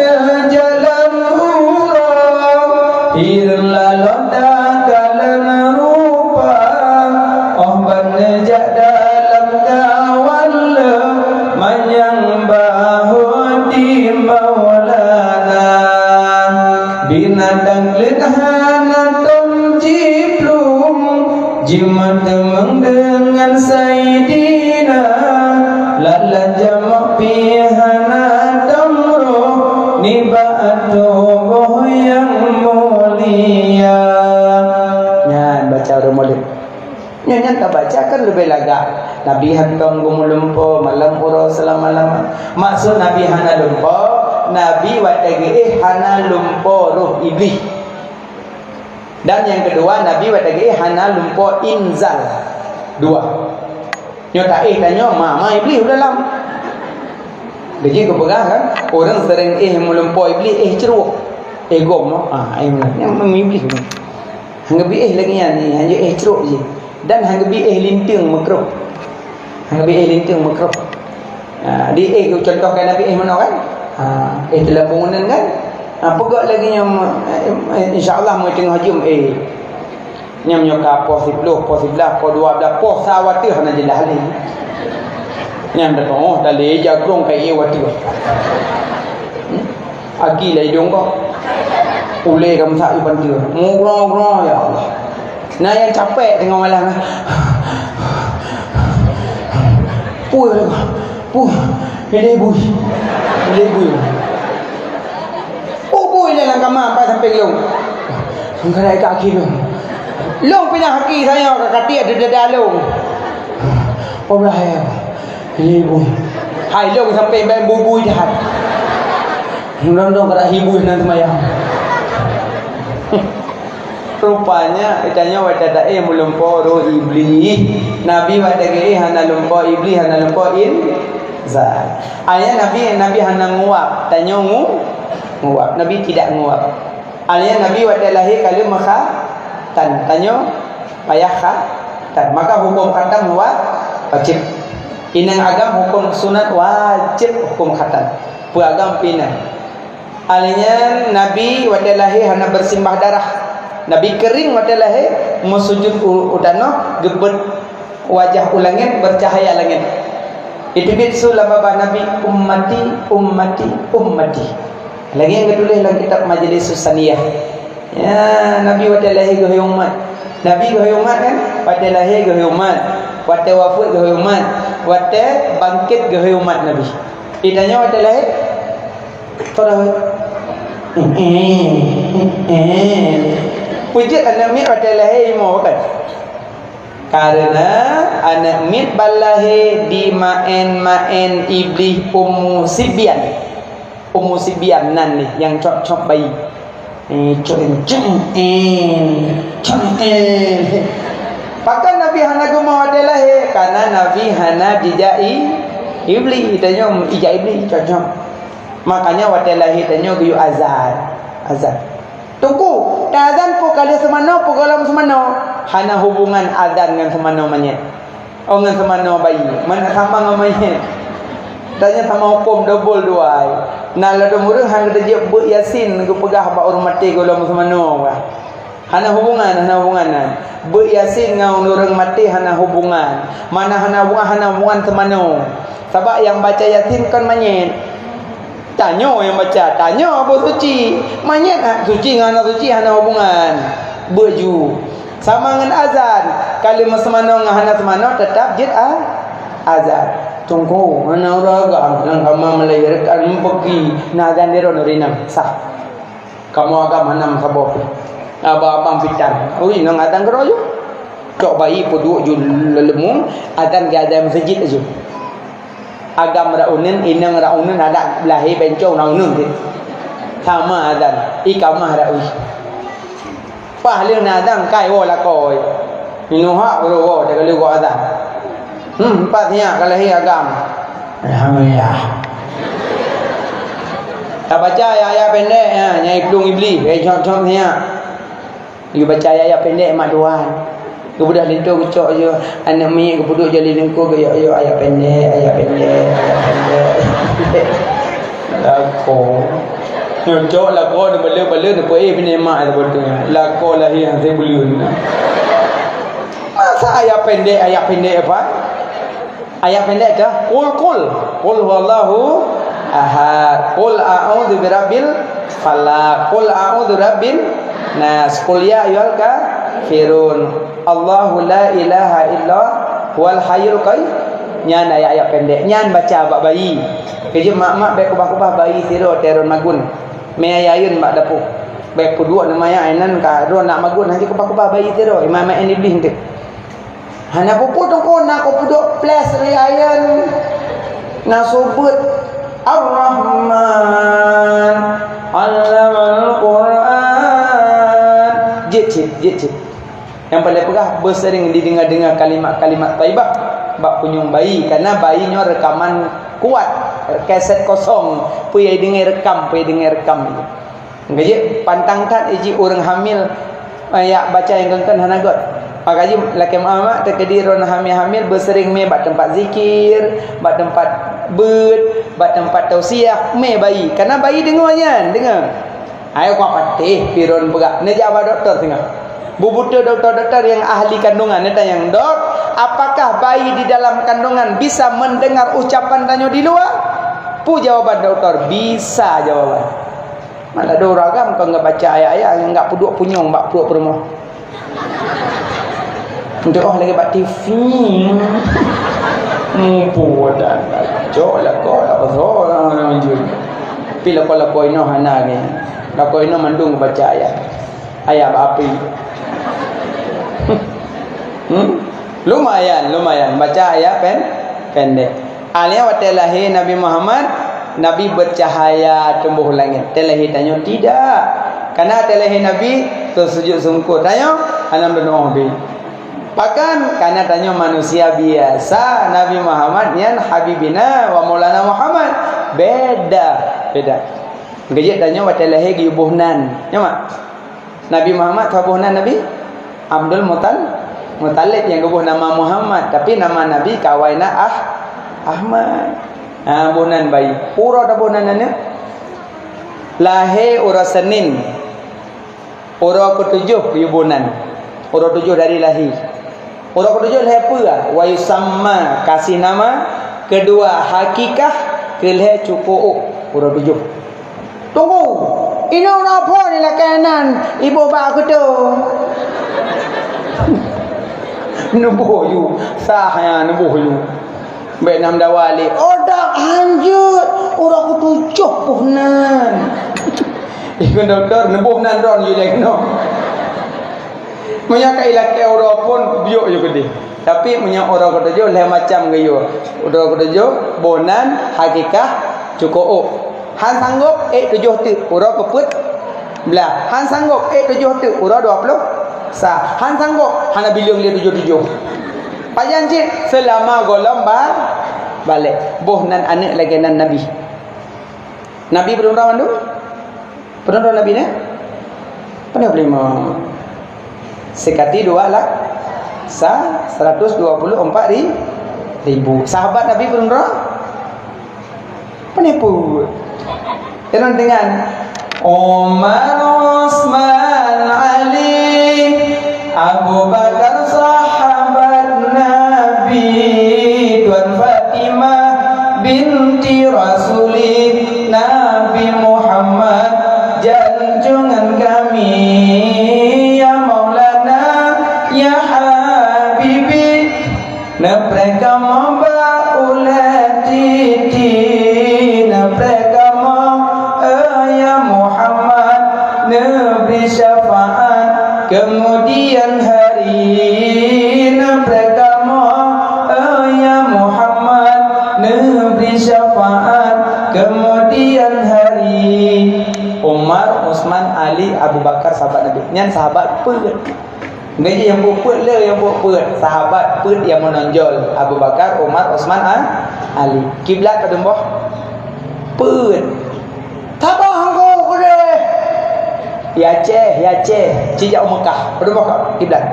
jalan urang hirla loda kalan rupa oh banejak dalam kawan manyang bahu di maulana binatang lidhana tom jiplum jimat temeng dengan sayyidina lala jamak pihana tamro nibaatu boh yang mulia. Nyan baca rumah nyanyi tak baca kan lebih lagak. Nabi hantam gumulumpo malam uro selama-lama. Maksud Nabi hana lumpo, Nabi watagi hana lumpo roh iblis. Dan yang kedua Nabi watagi hana lumpo inzal. Dua. Nyota tanya mama iblis dalam. Jadi kau pegang kan orang sering melumpo iblis ceruk. Gom yang iblis. Hang bi lagi ni hanya ceruk je. Dan hang bi linting makruh. Hang bi linting makruh. Di contohkan Nabi mana kan? Telah bangunan kan? Pegak lagi yang insya-Allah mau tengah jum nyam nyoka po 10 po 11 po 12 po sawati hana jelah li. Nyam dah oh dale jagrong kai wati. Agi lai dong ko. Ule kamu sak iban dia. Ngurang-ngurang ya Allah. Nah yang capek tengok malam Ele bui dalam kamar sampai sampai long enggak kaki long pindah kaki saya kaki ada dalam bahaya ele bui hai long sampai bui dah mudah-mudahan kada hibui nan semayang Rupanya itanya wadada mulumpo ro iblis. Nabi wadage hana lumpo iblis hana lumpo insan. Ayat Nabi hana nguap, tanya nguap. Nabi tidak nguap. Ayat Nabi wadalahi kalau maka tanya payah dan maka hukum khatam wajib. Inang agam hukum sunat wajib hukum khatam. Beragam pinang. Alanya Nabi wadalahi hana bersimbah darah. Nabi kering wadalahi musujud udano gebet wajah ulangin bercahaya langit. Itu bisu lababa Nabi ummati. Lagi yang kedua dalam kitab Majlis Susaniyah. Ya Nabi wadalahi gahi umat. Nabi gahi umat kan? Wadalahi gahi umat. Wate wafud gahi umat. Wate bangkit gahi umat Nabi. Idanya wadalahi Tolong Wujud anak mit wadalahi mau kan? Karena anak mit balahi di main iblis Ummu Sibyan nan ni yang cok bayi. Pakai Nabi hana guma wadalahi karena Nabi hana dijai iblis ditanya ijai iblis cocok. Makanya wadalahi tanya guyu azan. Tunggu, azan pun kali semana pun kalau semana hana hubungan azan dengan semana manyet. Oh dengan semana bayi. Mana sama dengan manyet. Tanya sama hukum double duai. Nah lalu murung hang dia buat yasin ku pegah ba urang mati kalau semana. Hana hubungan. Buat yasin ngau urang mati hana hubungan. Mana hana hubungan semana. Sebab yang baca yasin kan manyet. Tanya yang baca, tanya apa suci. Manyet suci dengan suci hana hubungan. Baju. Sama dengan azan. Kalau semana dengan hana semana tetap jid azan. Tunggu, hana uraga nang kama melahirkan pergi nazan dero norinam sah. Kamu agam hanam sabok. Abang pitar. Ui nang azan keroyo. Cok bayi poduk ju lelemu azan ke azan masjid aja. Agam raunin inang raunin ada lahir bencong raunin tu sama azan ikamah rawi pahlil nadang kai wo la koi minuha wo de kalau go azan patnya kalau hi agam alhamdulillah tak baca ayat pendek nyai pelung iblis contohnya you baca ayat pendek mak doan kemudian lintu kecok je anak minyak kepuduk jadi lingku ke yo ayat pendek lako nyocok lako de bela de pe bini mak tu betul lako lahir yang saya belun masa ayat pendek apa ayat pendek dah qul wallahu ahad qul a'udzu birabbil falaq qul a'udzu birabbin nas qul ya ayyuhal kafirun Allahu la ilaha illa huwal hayyul qayyum. Nyan ayat pendek. Nyan baca bak bayi. Kerja mak baik kubah-kubah bayi tiro teron magun. Me ayayun mak dapu. Baik kedua namanya ainan ka ro nak magun haji kubah-kubah bayi tiro. Imam ini iblis tu. Hana pupu tongko nak kupuduk plus riayan. Nasubut Ar-Rahman Allamal Quran. Jit. Yang paling pegah bersering didengar-dengar kalimat-kalimat taibah bab punyung bayi karena bayinya rekaman kuat kaset kosong punya dengar rekam ngaji pantangkan iji orang hamil ya baca yang kengken hanagot makaji laki mama terkedi ron hamil bersering me bak tempat zikir bak tempat bak tempat tausiah me bayi karena bayi dengar ayo kau patih piron pegak ne jawab doktor tengah bubutu dokter-dokter yang ahli kandungan yang dok, apakah bayi di dalam kandungan bisa mendengar ucapan tanya di luar? Jawaban dokter, bisa jawaban. Mana ada orang kau enggak baca ayat-ayat yang enggak puduk punyong bak puduk perumah. Untuk lagi bak TV. Pudan. Jok lah kau apa soal Pila kau ino hana ni. Lah kau ino mandung baca ayat. Ayat api. Lumayan baca ayat pendek. Alia watelahi Nabi Muhammad Nabi bercahaya tumbuh langit. Telahi tanya tidak. Karena telahi Nabi tersujud sungkur. Tanya, anam doa be. Bahkan karena tanya manusia biasa, Nabi Muhammad yang Habibina wa Maulana Muhammad beda. Gejek tanya wata lahir gi buhnan. Ya mak. Nabi Muhammad tahu buhnan Nabi Abdul Muttalib yang gebuh nama Muhammad, tapi nama Nabi kawaina Ahmad. Buhnan bayi. Pura ta buhnannya? Lahir ura Senin. Ura ke-7 di bulan. Ura 7 dari lahir. Ura ke-7 lahir apa? Wa yusamma kasih nama. Kedua hakikah kelih cukup ura 7. Tunggu. Ini orang apa ni lah kanan ibu bapa aku tu. Nubuh you. Sahaya nubuh you. Baik nam dawali. Odak hanjut. Ura ke-7 puhnan. Ikut doktor nebuh nan ron you dah kena. Punya kailah ke orang pun biuk je gede. Tapi punya orang ketujuh lain macam gayo. Orang ketujuh bonan hakikah cukup. Han sanggup 7 tu orang keput belah. Han sanggup 7 tu orang 20 sah. Han sanggup hana bilang dia 77. Pajan cik selama golong balik. Bohnan anak lagi nan Nabi. Nabi berumrah mandu? Pernah Nabi ni? Pernah beli mau sekati 2 lakh 124,000. Sahabat Nabi pernah? Penipu. Dengan Umar, Utsman, Ali, Abu Bakar sahabat Nabi, Tuan Fatimah binti Rasulih Nabi Muhammad, junjungan kami ya Maulana ya Habibi, napreka mamba ulatiti, napreka ya Muhammad, nabi syafaat kemudian hari, napreka ya Muhammad, nabi syafaat kemudian hari. Umar, Utsman, Ali, Abu Bakar sahabat Nabi. Nyan sahabat put. Ngaji yang put le yang put. Sahabat put yang menonjol. Abu Bakar, Umar, Utsman, Ali. Kiblat pada mbah. Put. Tabah hangko kode. Ya Aceh. Cijak Mekah. Pada mbah kiblat.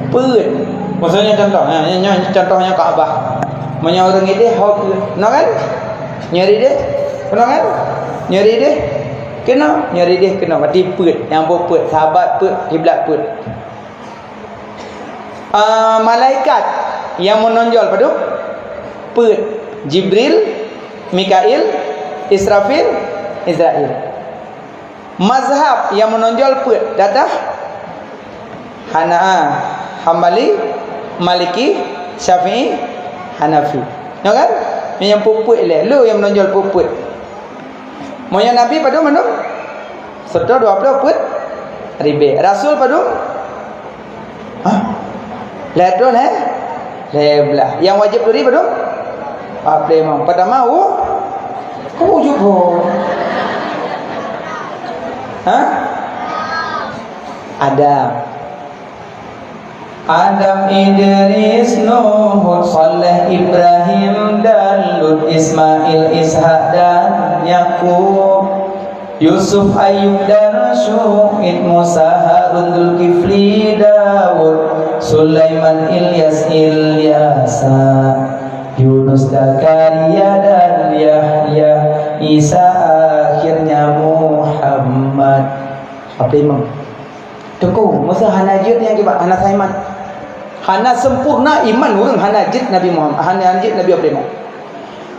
Put. Maksudnya contoh. Contohnya Kaabah. Punya orang ini hok. Nak kan? Nyari dia. Kenal kan? Nyari dia. Kena nyari dia kena mati put yang put sahabat put kiblat put. Malaikat yang menonjol pada put Jibril, Mikail, Israfil, Israel. Mazhab yang menonjol put datah Hambali, Maliki, Syafi'i, Hanafi. Tahu kan? Yang put lu yang menonjol put. Moya Nabi pada mana? Serta 20 put ribe. Rasul pada? Ledon leblah. Yang wajib duri pada? Apa memang? Pertama kau juga. Adam, Idris, Nuh, Saleh, Ibrahim, dan Lut, Ismail, Ishak, dan Yakub, Yusuf, Ayub, dan Syu'ib, Musa, Harun, Dzulkifli, Daud, Sulaiman, Ilyas, Ilyasa, Yunus, Zakaria, dan Yahya, Isa, akhirnya Muhammad. Apa imam? Tunggu, masa hanajid yang kibat anak Saiman. Hana sempurna iman orang hanajid Nabi Muhammad, hanajid Nabi apa imam?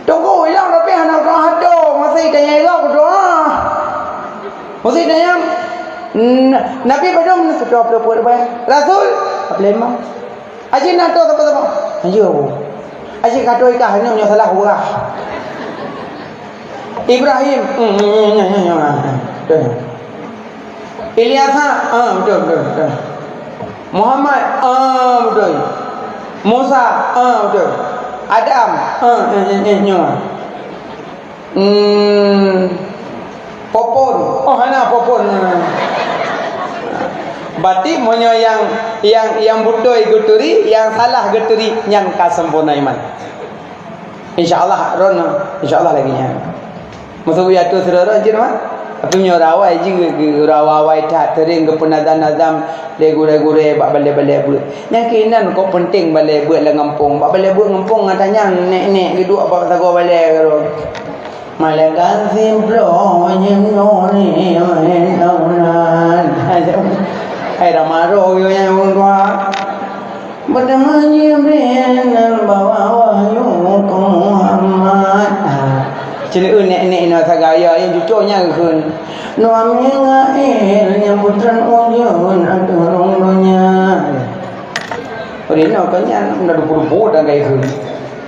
Tunggu, hilang tapi anak kau hado, masih tanya hilang doa. Masih tanya Nabi pada mana sudah berapa Rasul apa imam? Aji nato apa? Ayo. Aji kado ikah hanya punya salah orang. Ibrahim, Ilyasa, betul. Muhammad, betul. Musa, betul. Adam, Popon, hana Popon. Berarti monyo yang butuh guturi, yang salah guturi yang kasempurna iman. Insyaallah rono, insyaallah lagi nya. Masuk ya tu serara je mah. Tapi nyo rawai je rawai tak tering ke penazam le gure-gure bak balik-balik buat. Yang kinan kok penting balik buat la ngampung. Bak balik buat ngampung katanya nek-nek duduk bak tago balik karo. Malaikat simplo nyemoni menaunan. Hai ramaro yo yang tua. Berdemannya benar bawa wahyu ke Muhammad. Cina nek-nek na sagaya yang cucunya keun. No mengail yang putran ujun aturung dunya. Orino kanya udah buru-buru dah gaya keun.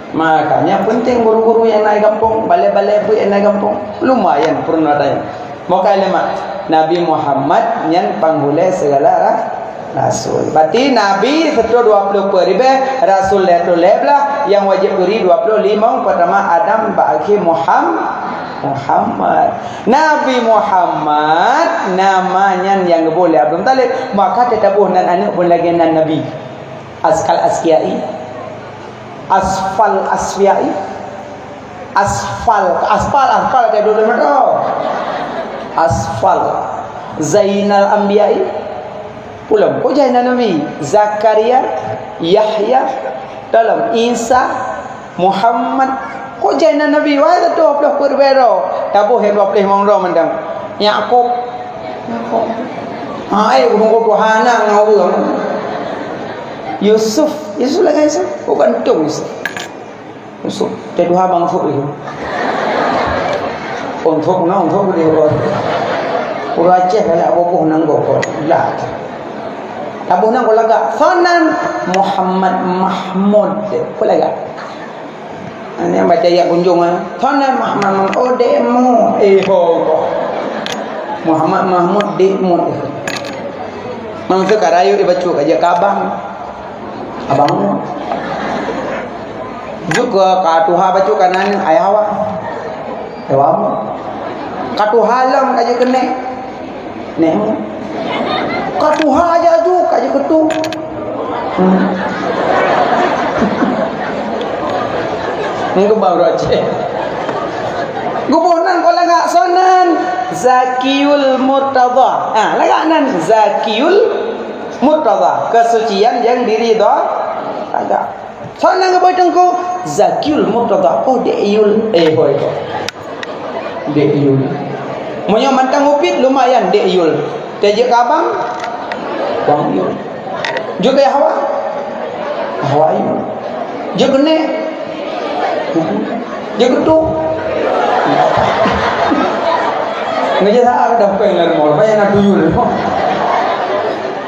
Makanya penting guru-guru yang naik kampung, balai-balai pun yang naik kampung. Lumayan pernah ada. Maka lemak Nabi Muhammad yang panggulai segala rasul. Berarti Nabi 120 ribu, Rasul itu leblah yang wajib beri 25. Pertama Adam, ba'akhir Muhammad. Nabi Muhammad namanya yang boleh Abdul Talib. Maka tetabuh nan anak pun lagi nan Nabi. Askal askiai, asfal asfiai, aspal kayak dulu mereka. Asfal Zainal Anbiya'i pulang kok Zainal Nabi Zakaria Yahya dalam Isa Muhammad kok Zainal Nabi wah tu 20 berbero tabuh 20 mongro mandang Yakub ai gunung ko hana ngau Yusuf lagi Yusuf bukan tu Yusuf kedua bang Fuk itu untuk dia Aceh lah boboh nang boboh lah abu nang kolaga Fanan Muhammad Mahmud kolaga ini baca ya kunjungan Fanan Muhammad demo Muhammad Mahmud demo mangsa karayu dibacu aja kabang abang juga katuha bacu kanan ayawa ewamu katuhalam kaje kene nemu katuha aja ju kaje ketu Nggak baru aja gubunan kalau nggak sonan Zakiul Murtadha laganan Zakiul Murtadha kesucian yang diridha agak sonan nggak boleh tengku Zakiul Murtadha deiyul boy deiyul Monya mantang upit lumayan deiyul. Tejek kabang bang yul. Juga hawa. Hawa yul. Juga ne. Juga tu. Ngeje sa ada pengen mol banyak nak tuyul.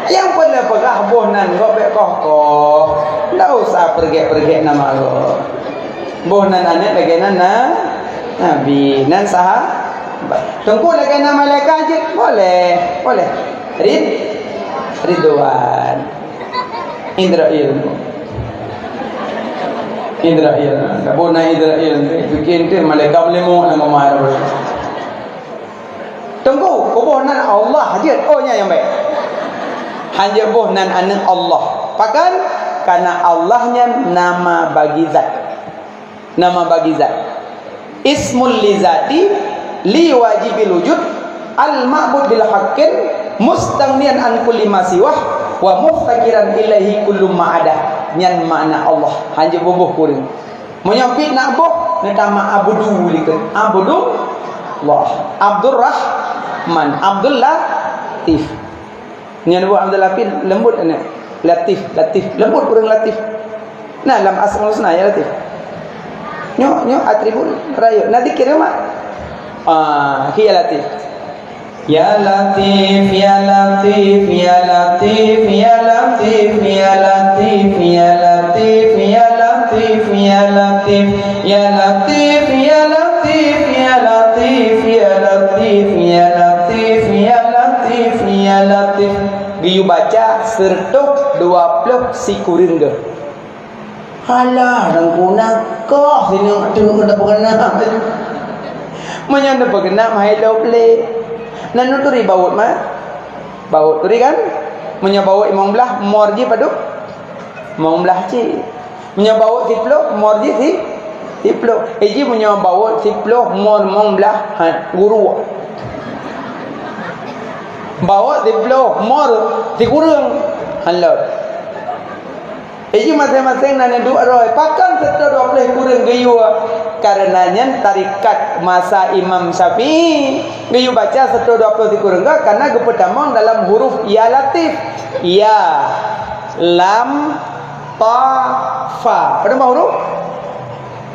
Yang pada pegah bonan kok bek koh. Ndak usah pergi-pergi nama lo. Bonan ane lagi nana Nabi nan saha tengku lagi nama malaikat je boleh Ridwan Indrail tak boleh Indrail bikin tu malaikat boleh mau nama marah tengku kubunan Allah hadir nya yang baik hanya buhnan anak Allah pakan karena Allahnya nama bagi zat ismul lizati li wajibil wujud al ma'bud bil haqqin mustaghniyan an kulli ma siwah wa muftakiran ilaihi kullu ma ada nyan makna Allah hanya boboh kuring menyampi nak boh nama abudu likan abudu Allah Abdurrahman Abdul Latif nyan bo Abdul Latif lembut ane Latif lembut kuring Latif nah dalam asmaul husna ya Latif nyo atribut rayu nanti kira mak ya Latif ya Latif ya Latif ya Latif ya Latif ya Latif ya Latif ya Latif ya Latif ya Latif ya Latif ya Latif ya Latif ya Latif ya Latif ya Latif giyu baca sertuk 20 sikurin ke halah dan kunang kok sini tengok dah pernah menyanda bergenak mahai doble nanu turi baut mah baut turi kan Menyabawa imam belah morji padu imam belah ci. Menyabawa tiplo morji tiplo. Eji menyabawa tiplo mong belah guru. Bawa tiplo mor ti kurang halal. Eji masing-masing nanya dua roy. Pakan serta 20 kurang gayu. Karenanya tarikat masa Imam Syafi'i gayu baca serta 20 kurang karena pertama dalam huruf ya latif. Ya, lam, ta, fa. Pada huruf?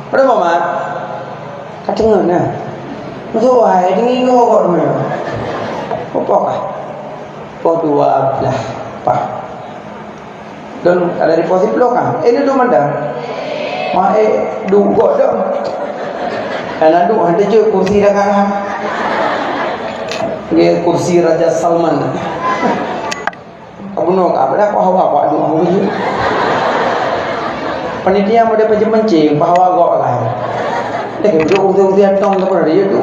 Pada mana? Kacang na. Betul hai dingin kok mana? Apa kah? Po 12 pa. Dan ada di posisi belakang. Ini tu mana? Mae duduk dah. Dan duduk ada je kursi dah kan. Dia kursi Raja Salman. Kamu nak apa dah? Kau apa duduk apa je? Panitia muda macam mencing, bahawa gak lah. Dia duduk kursi atong tu pada dia tu.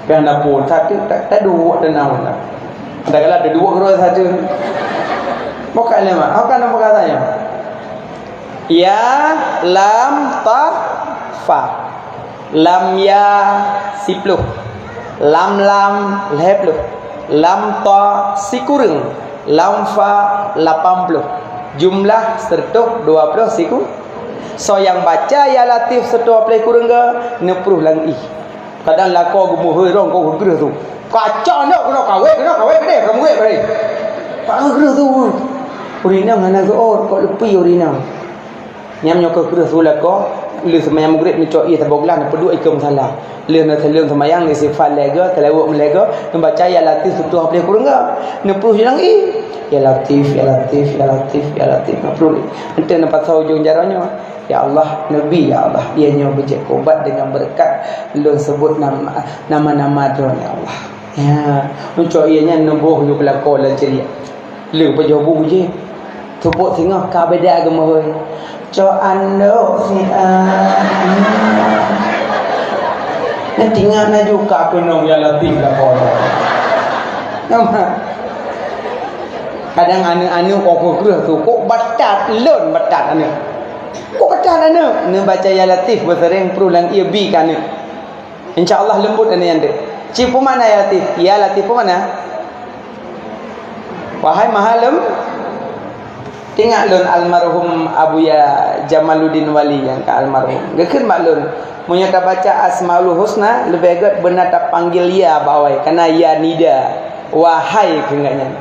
Kerana pun satu tak duduk dan nama. Ada kalau ada dua kerja satu. Bukan lama. Apa nama katanya? Ya, lam, ta, fa. Lam ya 10. Lam lehpluh. Lam ta sikurung. Lam fa 80. Jumlah serta 20 siku. So yang baca ya latif serta 20 kurang ke 60 lagi. Kadang lah kau gemuh rong kau gerah tu. Kacau nak kena kawin gede kamu gede. Tak gerah tu. Urinam hana ke kau lepi urinam. Nyam nyok ke Rasulullah ko le semayang maghrib ni cok ia taboglah nak peduk ikam salah. Le nak selung semayang ni sifat lega telawuk melega membaca ya latif setuh boleh kurang ke? 60 je lagi. Ya latif ya latif ya latif ya latif 60. Nanti nampak tahu ujung jaranya. Ya Allah Nabi ya Allah ianya berjaya ubat dengan berkat lu sebut nama-nama tu ya Allah. Ya, uncok ianya nubuh lu pelakon lan ceria. Le pejobu je. Tubuk tengah ka beda agama hoi. Cho ando nanti ngana juga penong ya latif lah kau. Kadang anu kau kerah tu kok batat lon batat anu. Kok batat anu? Ne baca ya latif bersering perulang ia bi kan. Insya-Allah lembut anu yang dek. Cipu mana ya latif? Ya latif mana? Wahai mahalem tengok lun almarhum Abuya Jamaluddin Wali yang ke almarhum. Gekeun maklun munya ka baca Asmaul Husna lebih agak benar tak panggil ya bawai karena ya nida wahai kenganya.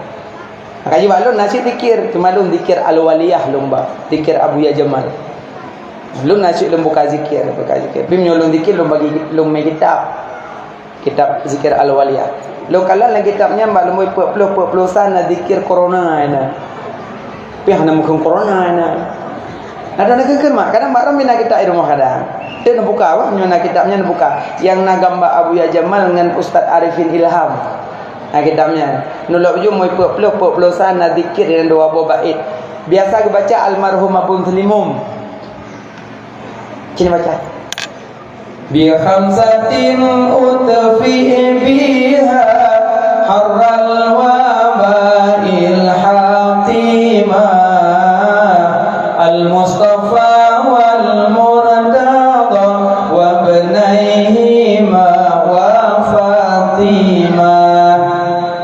Kaji maklun nasi zikir cuma lun zikir al-waliyah lomba zikir Abuya Jamal. Lun nasi lun buka zikir. Bim nyolong zikir lun bagi lun mai kitab zikir al-waliyah. Lo kalau lagi kitabnya mbak lun 40 sana zikir corona ini. Pihak nak muka corona na. Ada nak kan mak. Kadang mak ramai nak kita rumah kadang. Dia nak buka apa? Nak kitabnya nak buka. Yang nak gambar Abuya Jamal dengan Ustaz Arifin Ilham. Nah kitabnya. Nulak ujung mau peluk sana zikir dengan 2 buah bait. Biasa aku baca almarhum Abu Salimum. Sini baca. Bi khamsatin utfi biha harral wabail Al-Mustafa wal-Murtada wa bnaihima wa Fatimah.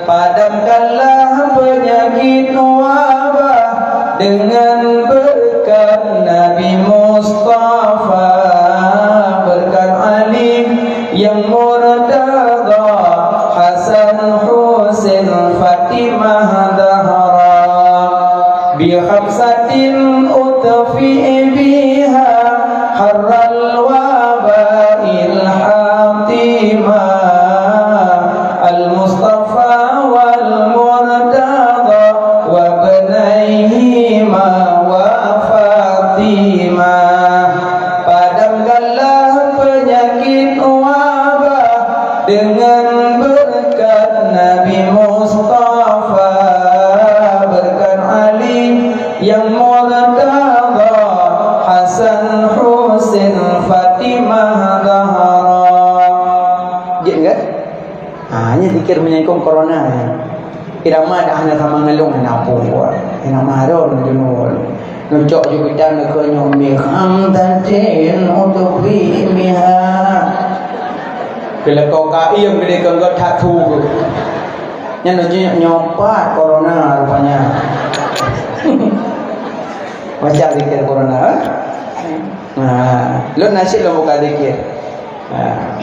Padamkanlah penyakit wabah dengan berkat Nabi Mustafa, berkat Ali yang Murtada, Hasan Husain Fatimah Zahra. Bi khamsatin utfi biha harral wabail hatimah al-Mustafa wal Murtada wa bnaihima wa Fatimah. Padamkanlah penyakit wabah dengan berkat Nabi Mustafa, berkat Ali yang Murtada, Hasan Husain Fatimah Zahra. Gitu kan? Hanya zikir menyangkut corona. irama dah hana sama ngelung hana apa buat hana maron junul nucok juga dan ke nyomi hamdatin untuk bimiha bila kau kaim bila kau tak thatu yang nyopat corona rupanya macam dikir corona lo nasi lo buka dikir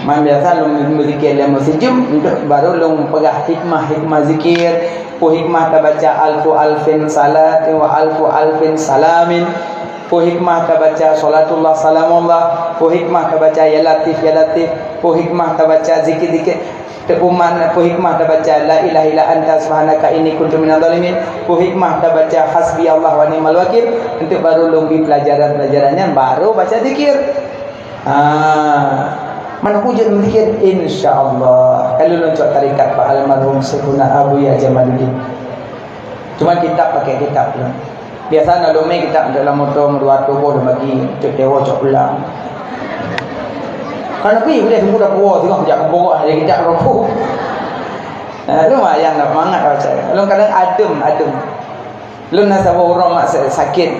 man biasa lo berzikir dalam masjid baru lo pegang hikmah zikir po hikmah ta baca alfin salat wa alfin salamin po hikmah ta baca salatullah salamullah po hikmah ta baca ya latif po hikmah ta baca zikir tepuman po hikmah ta baca la ilaha illa anta subhanaka inni kuntu minadh dhalimin po hikmah ta baca hasbi Allah wa ni'mal wakil untuk baru lombi pelajarannya baru baca zikir mana hujan zikir insyaallah kalau loncat tarikat Pak almarhum Syekhuna Abu Ya Jamaluddin cuma kitab pakai kitab lah biasa nak domai kitab dalam motor merua tu boleh bagi cek dewa cek ulang kan pergi boleh tunggu dah puas tengok kejap bawa dia kejap rokok tu mah yang nak semangat baca lu kadang adem lu nak sabar orang mak sakit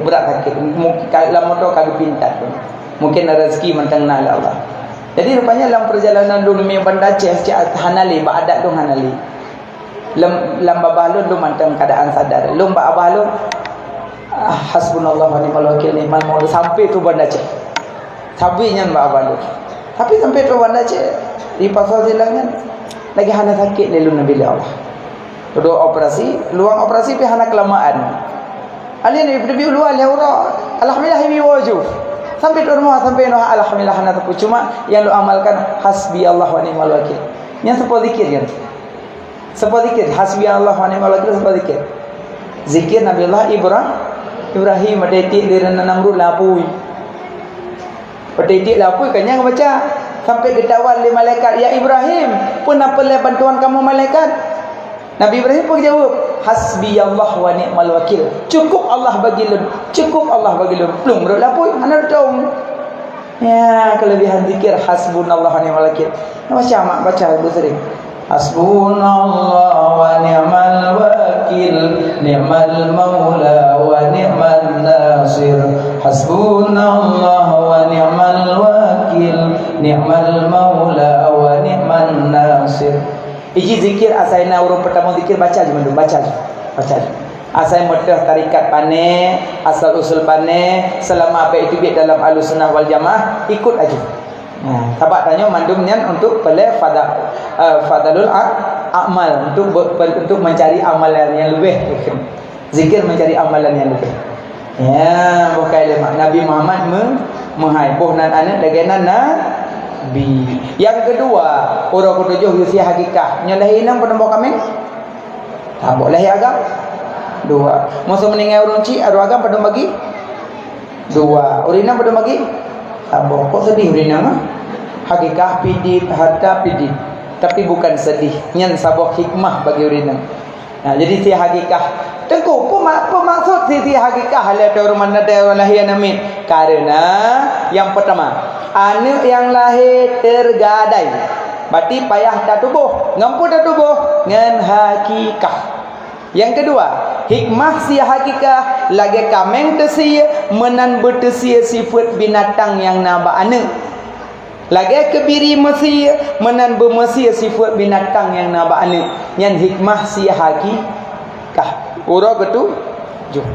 berat mungkin dalam motor kadu pintat mungkin rezeki mentang nak Allah. Jadi rupanya dalam perjalanan dulu mi Banda Aceh Hanali baadat dong Hanali. Lam babalun lu mantang keadaan sadar. Lu ba abalun hasbunallahu wa ni'mal wakil ni'mal maula sampai tu Banda Aceh. Sampai nyan ba abalun. Tapi sampai tu Banda Aceh di pasal silangan lagi hana sakit le lu nabi Allah. Dua operasi, luang operasi pi hana kelamaan. Alin ibu luar leura. Alhamdulillah mi wajib. Sampai di rumah sampai noh alhamdulillah hana tapi cuma yang lu amalkan hasbi Allah wa ni'mal wakil. Yang sepo zikir kan. Sepo zikir hasbi Allah wa ni'mal wakil sepo zikir. Zikir Nabi Allah Ibrahim adeti dirana namrud lapui. Adeti lapui kan yang baca sampai ketahuan oleh malaikat ya Ibrahim pun apa le bantuan kamu malaikat. Nabi Ibrahim pun jawab hasbi Allah wa ni'mal wakil. Cukup Allah bagi lu. Belum berlaku hana tahu. Ya, kelebihan zikir hasbunallah wa ni'mal wakil. Macam mak baca dulu sering. Hasbunallah wa ni'mal wakil, ni'mal maula wa ni'mal nasir. Hasbunallah wa ni'mal wakil, ni'mal maula wa ni'mal nasir. Iji zikir asaina urung pertama zikir baca je mandu baca je asai mutah tarikat pane asal usul pane selama apa itu biak dalam Ahlussunnah wal Jamaah ikut aja. Tabak tanya mandum nian untuk pele fadalul amal untuk mencari amalan yang lebih zikir mencari amalan yang lebih ya bukan lemak Nabi Muhammad menghaibuh nan anak dagenan Nabi. Yang kedua, orang ketujuh usia hakikah. Nyalahi enam pada bawa kami. Tak boleh agam. Dua. Masa meninggal orang cik, ada agam pada bagi. Dua. Urina pada bagi. Tak boleh. Kok sedih urina mah? Hakikah pidip, harta pidip. Tapi bukan sedih. Nyan sabah hikmah bagi urina. Nah, jadi si hakikah. Tengku, apa maksud si hakikah? Lihat orang mana ada orang lahir amin. Karena yang pertama. Anak yang lahir tergadai berarti payah tak tubuh ngampu tak tubuh ngan hakikah. Yang kedua hikmah si hakikah lagi kameng tersia menan bertersia sifat binatang yang naba anak lagi kebiri mesia menan bermesia sifat binatang yang naba anak yang hikmah si hakikah urang ketujuh.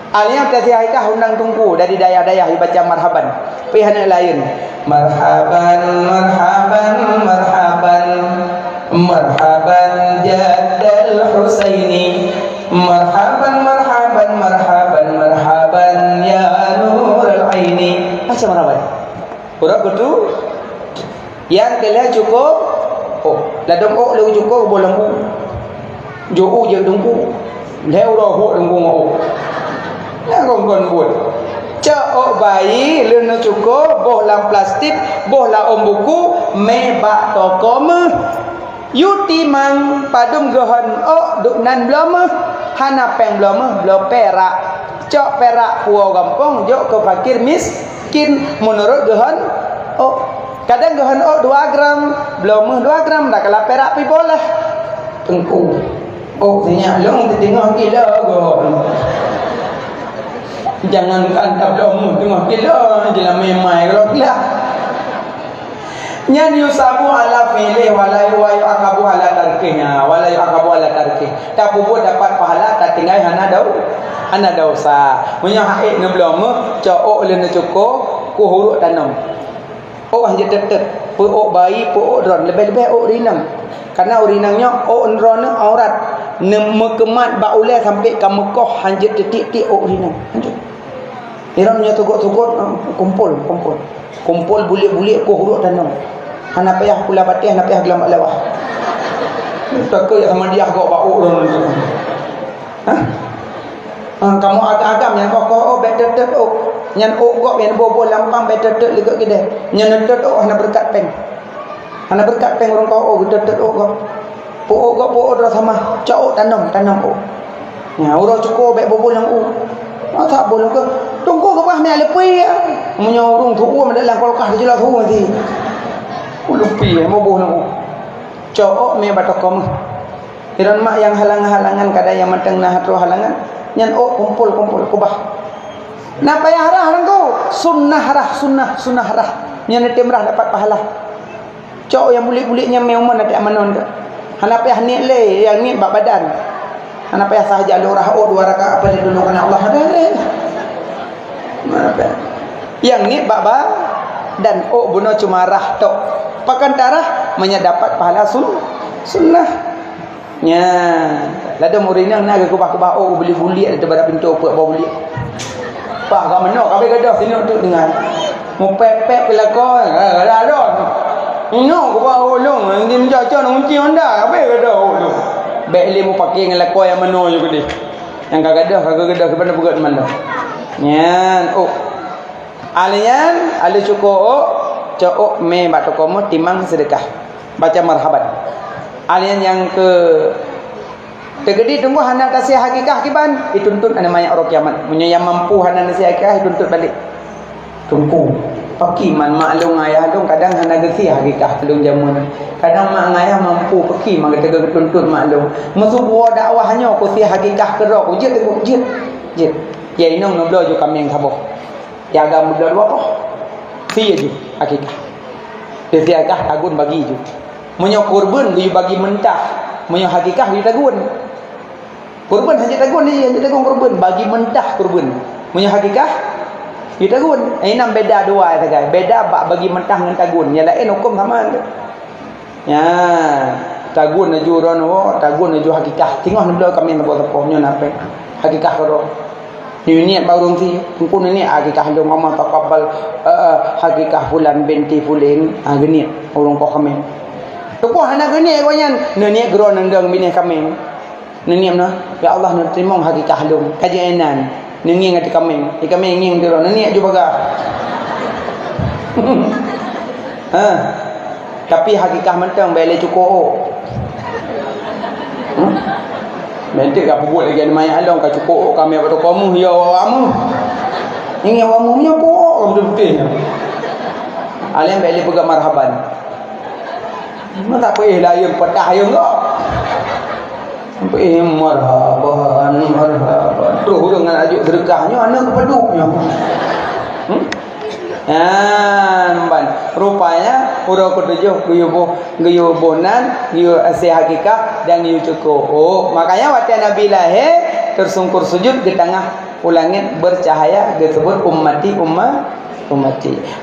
Aliyah tadi hakikah undang tungku dari daya-daya dibaca marhaban. Pihak lain. Marhaban marhaban marhaban marhaban Jaddal Husaini. Marhaban marhaban marhaban marhaban ya Nurul Aini. Macam marhaban. Urang ketu yang kalian cukup. Oh, ladang lu cukup boleh lembu. Jo je tungku. Leu roh tungku ngau. Yang kongkong buat cak bayi lena cukup boh lam plastik boh la buku mebak toko meh yuti mang padum gohan duk nan blama hana peng blama blo perak cak perak puau gampang jok ke fakir miskin menurut gohan kadang gohan 2 gram blama 2 gram dah kalau perak pi boleh tengku Oh tanya long tengah gila go. Jangan kantap long tengah gila jelah memai kalau gila. Nyan yusabu ala fi'li wala yu'aqabu ala tarkihnya wala yu'aqabu ala tarkih. Tak buat dapat pahala tak tinggal hana dosa. Punya haid ngeblom cok le ne cukup ku huruk tanam. Oh hanya tetep pu bayi pu ron lebih-lebih rinang. Karena urinangnya ron aurat nemekemat ba ulai sampai ke Mekah hanya titik-titik rinang. Lanjut. Iramnya tugut-tugut kumpul bulik-bulik ku huruk tanam. Hana payah pula batih, hana payah gelam lawah. Tak ke sama dia kau bau orang tu. Hah? Kamu agam yang kau better yang gok yang bobo lampang better dekat gede. Yang dekat hana berkat peng. Hana berkat peng orang kau dekat gok. Po dah sama cau tanam. Ya orang cukup baik bobo yang tak boleh ke. Tunggu ke bah ni lepi. Menyorong tu dalam kolkah je lah tu nanti. Lupi bobo nak. Cok me batokom. Iran mak yang halang-halangan kada yang matang nah tu halangan. Nyan kumpul kubah. Napa yang harah orang tu? Sunnah harah. Nyan temrah dapat pahala. Cok yang bulik-buliknya meuman ada amanon ke. Hana payah ni le yang ni bab badan. Hana payah sahaja lurah dua rakaat apa dulu kana Allah ada le. Mana payah. Yang ni bab dan buno cuma rah tok. Pakan darah mendapat pahala sunnah. Nya, lada murinang nak kubah-kubah beli-buli ada pada pintu apa bawa beli. Pak kat mana kabeh gadah sini untuk dengar. Mu pepek pelakon, ladon. Ino kubah long, ngin jajan ngunci Honda, kabeh gadah long. Baik le mu pakai dengan lakon yang mana juga dia. Yang kagadah kepada buat mana. Nyan, alian, ali cukup cok me batokomo timang sedekah baca marhaban. Alian yang tegedi tunggu hana kasih hakikah kiban dituntut ana mayak orang kiamat. Punya yang mampu hana kasih hakikah dituntut balik. Tunggu peki man maklum ayah dong kadang hana kasih hakikah belum jamun. Kadang mak ayah mampu peki mak tega tuntut maklum. Musuh buah dakwahnya ku si hakikah kerok ujit. Ya inong noblo jo kami yang saboh. Ya agam mudah apa? Si je hakikah. Dia agak tagun bagi je. Munyo kurban dia bagi mentah. Munyo hakikah dia tagun. Kurban hanya tagun kurban bagi mentah kurban. Munyo hakikah dia tagun. Enam beda dua saja. Beda bagi mentah dengan tagun. Yang lain hukum sama. Ya, tagun ajuran tagun aju hakikah. Tengok nabla kami nak buat apa nyo nape. Hakikah karo. Ni baru si pun ni hakikah dong mama taqabbal hakikah fulan binti fulin geni orang kau kami tu pun hana geni koyan ni gro nandang bini kami ni mana ya Allah nak terima hakikah dong kajianan ni ngati kami nging tu ni ju baga tapi hakikah mentang bele cukup Nanti apa buat lagi mayak along ka cukup kami pada kamu ya awamu. Ini awamu nya kok betul-betul. Alim balik pegang marhaban. Mana tak payah layang petah yang kok. Sampai marhaban. Terus dengan ajuk sedekahnya anak kepeduknya. Rupanya udah ketujuh giyu bonan giyu asih hakikah dan giyu cukup. Makanya waktu Nabi lahir tersungkur sujud di tengah ulangit bercahaya disebut ummati.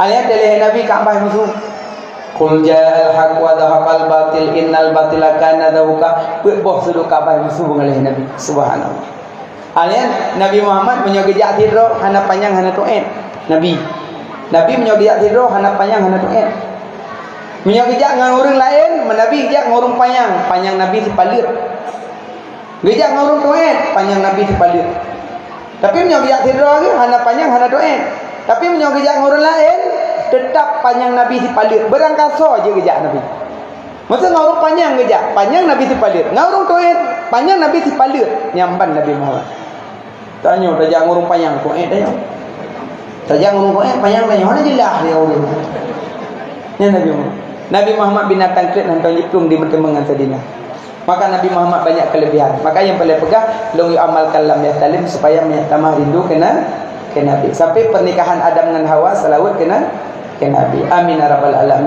Alias dari Nabi Ka'bah musuh. Qul ja'al haq wa dhahaqal batil innal batila kana zahuqa. Boh sudah Ka'bah musuh mengalih Nabi subhanallah. Alias Nabi Muhammad punya gejak tidur hana panjang hana tu'id. Nabi menyogejak tidur hana panjang hana tu'id. Menyogejak dengan orang lain, Nabi gejak dengan orang panjang Nabi sepalir. Gejak dengan orang tu'id, panjang Nabi sepalir. Tapi menyogejak tidur lagi hana panjang hana tu'id. Tapi menyogejak dengan orang lain, tetap panjang Nabi sepalir. Berangkasa je gejak Nabi. Maksud dengan orang panjang Nabi sepalir. Dengan orang tu'id, panjang Nabi sepalir. Nyamban Nabi Muhammad. Tanya, tajak dengan orang panjang tu'id tanya. Tajak ngomong panjang mana jelas dia orang. Ya Nabi Muhammad binatang kret nantang jiplung di perkembangan sadina. Maka Nabi Muhammad banyak kelebihan. Maka yang boleh pegang long amalkan lam yatalim supaya tambah rindu kena Nabi. Sampai pernikahan Adam dengan Hawa selawat kena Nabi. Amin ya rabbal alamin.